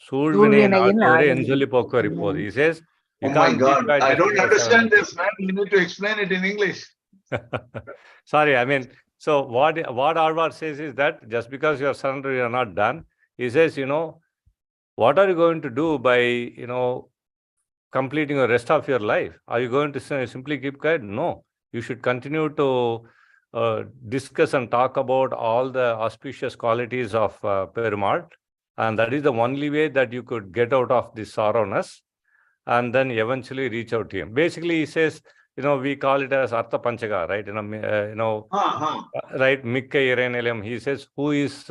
survine naadore enzuli pokkaripod. He says, oh my God, I don't understand this, man. You need to explain it in English. Sorry, so what Alvar says is that just because you are surrendered, you are not done. He says, what are you going to do by, completing the rest of your life? Are you going to simply keep quiet? No. You should continue to discuss and talk about all the auspicious qualities of Perumal. And that is the only way that you could get out of this sorrowness and then eventually reach out to him. Basically, he says, we call it as Artha Panchaga, right? Right? Mikka Irenelem. He says, who is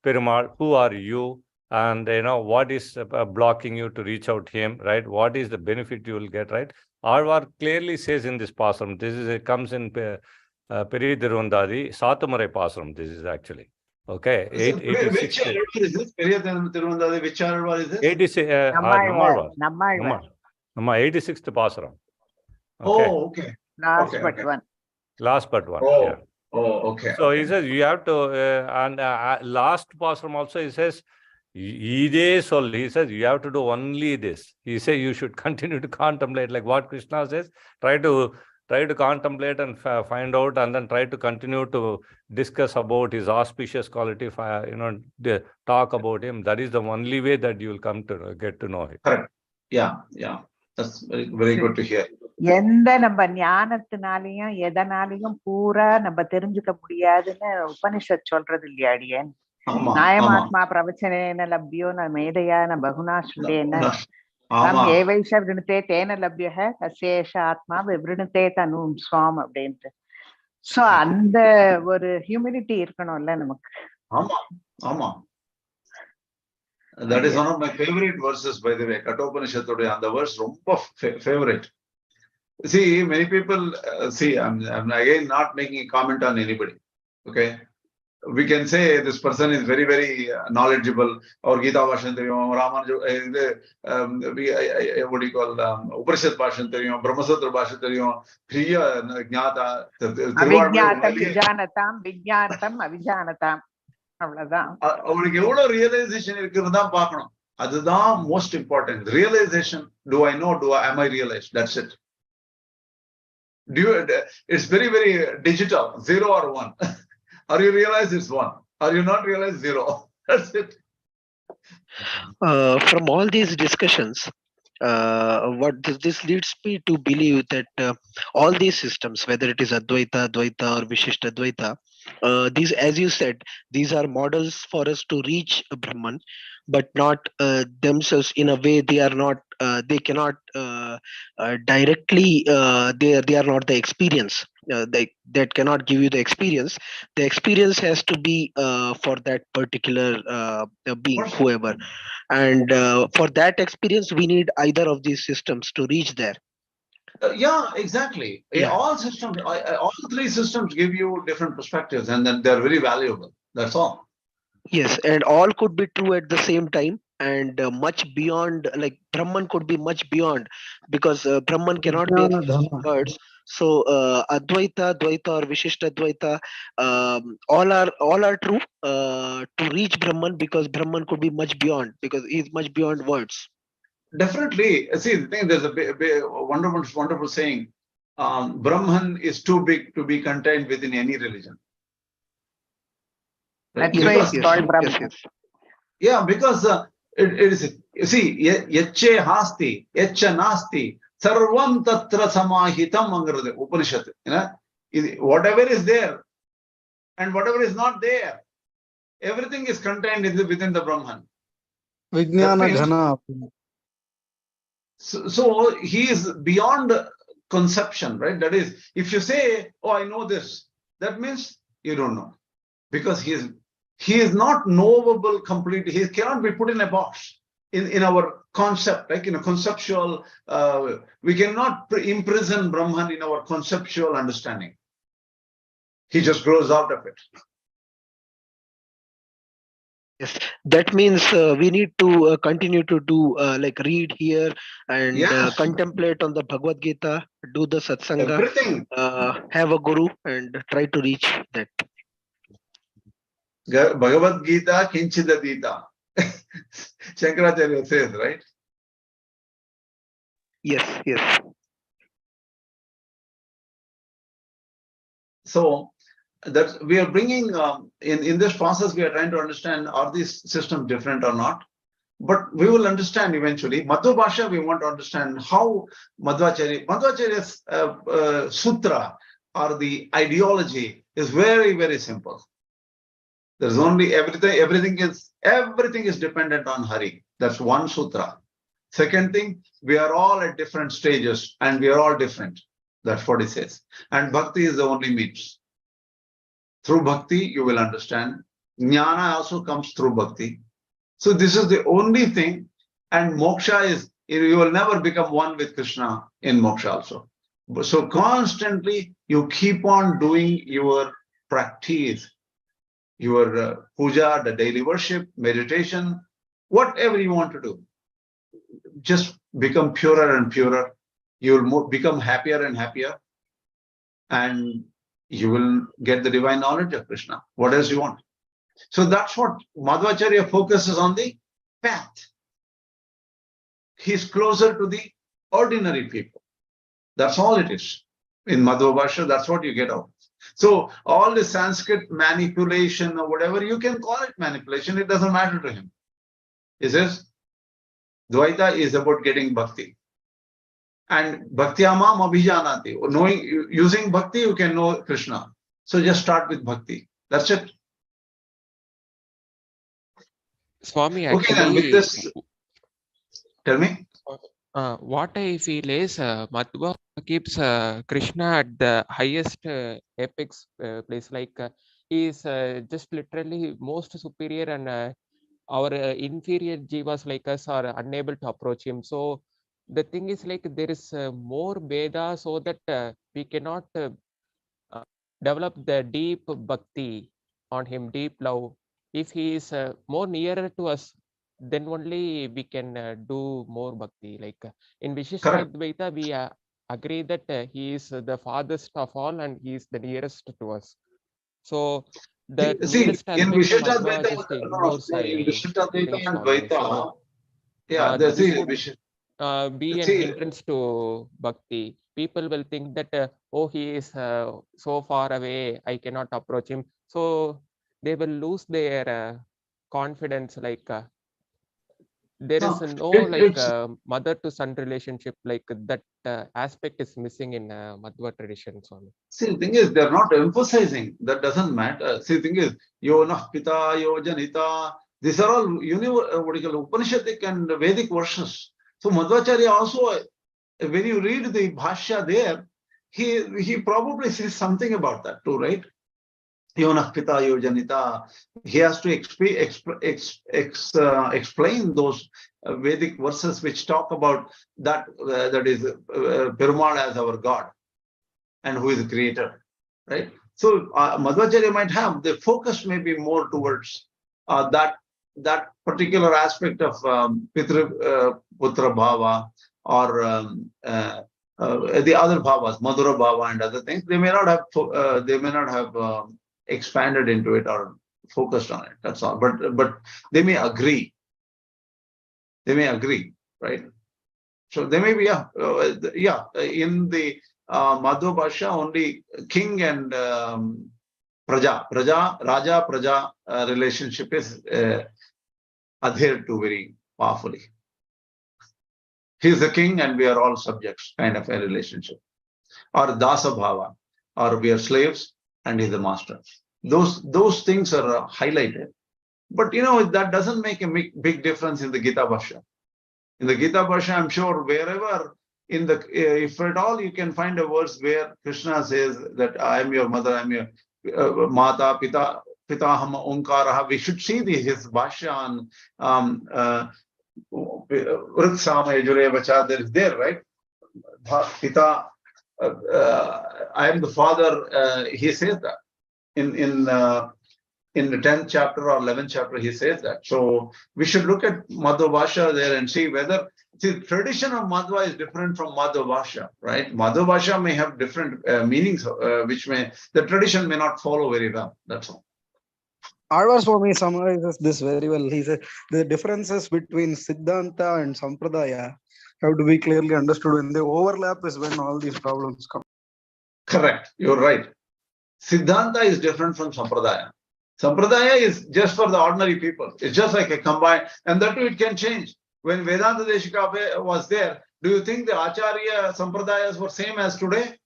Perumal? Who are you? And what is blocking you to reach out to him, right? What is the benefit you will get, right? Alvar clearly says in this pasram, it comes in Periyathirundadi, Satumurai pasram, this is actually. Okay. 86. Which Alvar is this? Periyathirundadi, which Alvar is this? 86. Namma 86th pasram. Okay. Oh, okay. Last but one. Last but one. Oh, yeah. Okay. So he says you have to, and last pasram also he says, he says you have to do only this. He says you should continue to contemplate, like what Krishna says, try to contemplate and find out, and then try to continue to discuss about his auspicious quality, talk about him. That is the only way that you will come to get to know him. Correct. Yeah. That's very, very good to hear. எந்த நம்ம ஞானத்தினாலையும் எதனாலையும் பூரா நம்ம தெரிஞ்சுக்க முடியாதுன்னு உபனிஷத் சொல்றது இல்லையா அடியேன்? நாயமாத்மா பிரவச்சனேன லப்யோ ந மேதையா ந பகுனா ஸ்ருதேன தம் ஏவைஷ விருணுதே தேன லப்யஹ தஸ்யேஷ ஆத்மா விருணுதே தனும் ஸ்வாம் அப்படின்ட்டு. சோ அந்த ஒரு ஹியூமிலிட்டி இருக்கணும்ல நமக்கு. ஆமா. That is one of my favorite verses, by the way. Kathopanishad today, and the verse romba favorite. See, many people I'm again not making a comment on anybody. Okay, we can say this person is very, very knowledgeable. Or Gita Bhashantariyam, Ramanujacharya, what do you call Upanishad Bhashantariyam, Brahmasatra Bhashantariyam, Priya Jnāna, Avijñātam Vijñānatam, Vijñānatam Avijñānatam. அவங்களுக்கு எவ்வளவு realisation இருக்குன்னு தான் பார்க்கணும். அதுதான் most important. Realisation. Do I know? Am I realized? That's it. It's very, very digital. 0 or 1. Are you realized? It's 1. Are you not realized? 0. That's it. From all these discussions, This leads me to believe that all these systems, whether it is Advaita, Dvaita, or Vishishta Dvaita, these, as you said, these are models for us to reach Brahman, but not themselves. In a way, they are not. They cannot directly. They are not the experience. That cannot give you the experience. The experience has to be for that particular being, whoever. And for that experience, we need either of these systems to reach there. Yeah, exactly. Yeah. All systems, all three systems give you different perspectives, and then they're very valuable. That's all. Yes, and all could be true at the same time, and much beyond. Like Brahman could be much beyond, because Brahman cannot be Jnana, expressed in Dhamma. words. So Advaita, Dvaita, or Vishishta Dvaita, all are true to reach Brahman, because Brahman could be much beyond, because he is much beyond words. Definitely. See, the thing, there's a wonderful, wonderful saying. Brahman is too big to be contained within any religion. Right? That's why Because, it's called Brahman. Yes. yeah, because it is, you see, yache hasti, yacha nasti, sarvam tatra samahitam angrade Upanishad. Whatever is there and whatever is not there, everything is contained within the Brahman. Vijnana means- Ghana. So he is beyond conception, right? That is, if you say, oh, I know this, that means you don't know. Because he is not knowable completely. He cannot be put in a box in our concept, like in a conceptual, we cannot imprison Brahman in our conceptual understanding. He just grows out of it. Yes, that means we need to continue to do like read here and Yes. contemplate on the Bhagavad Gita, do the satsanga, Everything. have a guru, and try to reach that. Bhagavad Gita kinchidadita. Shankaracharya says, right? Yes. So that we are bringing in this process, we are trying to understand, are these systems different or not? But we will understand eventually. Madhva Bhashya, we want to understand how Madhavacharya's sutra or the ideology is very, very simple. There's only everything is dependent on Hari. That's one sutra. Second thing, we are all at different stages and we are all different. That's what it says. And bhakti is the only means. Through bhakti, you will understand. Jnana also comes through bhakti. So this is the only thing, and moksha is, you will never become one with Krishna in moksha also. So constantly you keep on doing your practice, your puja, the daily worship, meditation, whatever you want to do. Just become purer and purer. You will become happier and happier, and you will get the divine knowledge of Krishna. What else you want? So that's what Madhavacharya focuses on, the path. He's closer to the ordinary people. That's all it is. In Madhva Bhashya, that's what you get out. So all the Sanskrit manipulation or whatever, you can call it manipulation, it doesn't matter to him. He says, Dvaita is about getting bhakti. And bhaktyamam abhijanati. Using bhakti, you can know Krishna. So just start with bhakti. That's it. Swami, Okay, then with actually, this, tell me. what I feel is Madhva keeps Krishna at the highest apex place. Like he is just literally most superior, and our inferior jivas like us are unable to approach him. So the thing is, like, there is more Veda, so that we cannot develop the deep bhakti on him, deep love. If he is more nearer to us, then only we can do more bhakti. Like in Vishishta Dvaita, we agree that he is the farthest of all and he is the nearest to us. So the nearest in aspect of Vishishta Madhva just ignores in Vishishta things and for me. Dvaita, So yeah, this would be an hindrance to bhakti. People will think that, oh, he is so far away, I cannot approach him. So they will lose their confidence, like there No, is no mother to son relationship, like that aspect is missing in Madhva tradition, Swami. See, the thing is, they're not emphasizing. That doesn't matter. See, the thing is, yo nah pita, yo janita. These are all Upanishadic and Vedic verses. So Madhavacharya also, when you read the Bhashya there, he probably says something about that too, right? Yonah Pita Yojanita. He has to explain those Vedic verses which talk about that, that is Perumal as our God and who is the creator, right? So Madhvacharya might have, the focus may be more towards that particular aspect of Putra Bhava or the other bhavas, Madhura Bhava and other things. They may not have expanded into it or focused on it. That's all. But they may agree. They may agree, right? So they may be in the Madhva Bhashya, only king and Raja Praja relationship is adhered to very powerfully. He is the king and we are all subjects, kind of a relationship. Or Dasa Bhava, or we are slaves and he is the master. Those things are highlighted. But that doesn't make a big difference in the Gita Bhashya. In the Gita Bhashya, I'm sure wherever if at all you can find a verse where Krishna says that I am your mother, I am your Mata, Pitaham, Onkaraha, we should see his Bhashya on Vriksama Yajure Vacha, there is there, right? Pita, I am the father, he says that. In the 10th chapter or 11th chapter, he says that. So we should look at Madhva Bhashya there and see whether the tradition of Madhva is different from Madhva Bhashya, right? Madhva Bhashya may have different meanings, which the tradition may not follow very well. That's all. Alvar Swami summarizes this very well. He said the differences between Siddhanta and Sampradaya have to be clearly understood. When they overlap is when all these problems come. Correct. You're right. Siddhanta is different from Sampradaya. Sampradaya is just for the ordinary people. It's just like a combined, and that too it can change. When Vedanta Deshika was there, do you think the Acharya Sampradayas were same as today?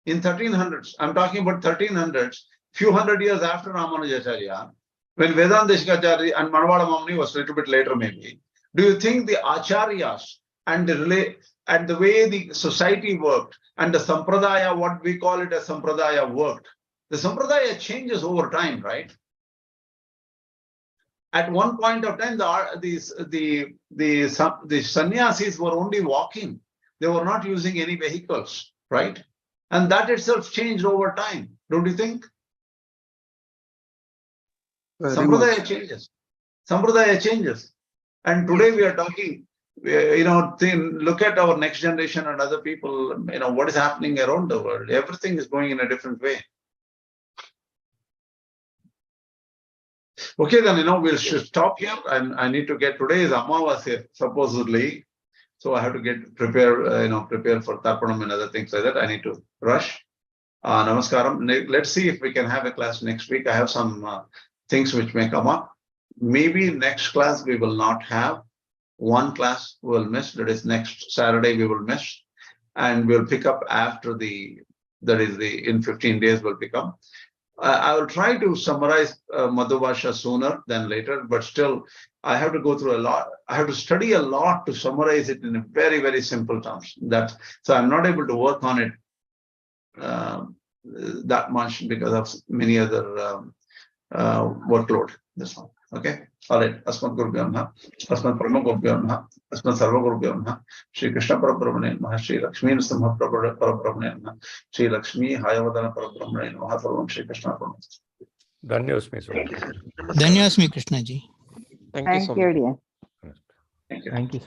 In 1300s, I'm talking about 1300s, few hundred years after Ramanujacharya, when Vedanta Deshika and Manavada Mamuni was a little bit later maybe, do you think the Acharyas and the way the society worked and the Sampradaya, what we call it as Sampradaya, worked? The Sampradaya changes over time, right? At one point of time, the sannyasis were only walking. They were not using any vehicles, right? And that itself changed over time, don't you think? Sampradaya changes. Sampradaya changes. And today we are talking, look at our next generation and other people, what is happening around the world. Everything is going in a different way. Okay, then, we'll stop here. I need to get, today is Amavasya, supposedly. So I have to get prepare for Tarpanam and other things like that. I need to rush. Namaskaram. Let's see if we can have a class next week. I have some things which may come up. Maybe next class we will not have. One class we'll miss. That is next Saturday we will miss. And we'll pick up after in 15 days we'll pick up. I will try to summarize Madhva Bhashya sooner than later, but still I have to go through a lot. I have to study a lot to summarize it in a very, very simple terms. So I'm not able to work on it that much because of many other workload. This one. Okay. All right. Asmat Gurubhyo Namaha, Asmat Brahma Gurubhyo Namaha, Asmat Sarva Gurubhyo Namaha, Shri Krishna Parabrahmane Namaha, Shri Lakshmi Nrsimha Parabrahmane Namaha, Shri Lakshmi Hayavadana Parabrahmane Namaha, Sarvam Shri Krishna Parabrahmane. Dhanyosmi, sir. Dhanyosmi, Krishna ji. Thank you so much. Dear. Thank you. Thank you.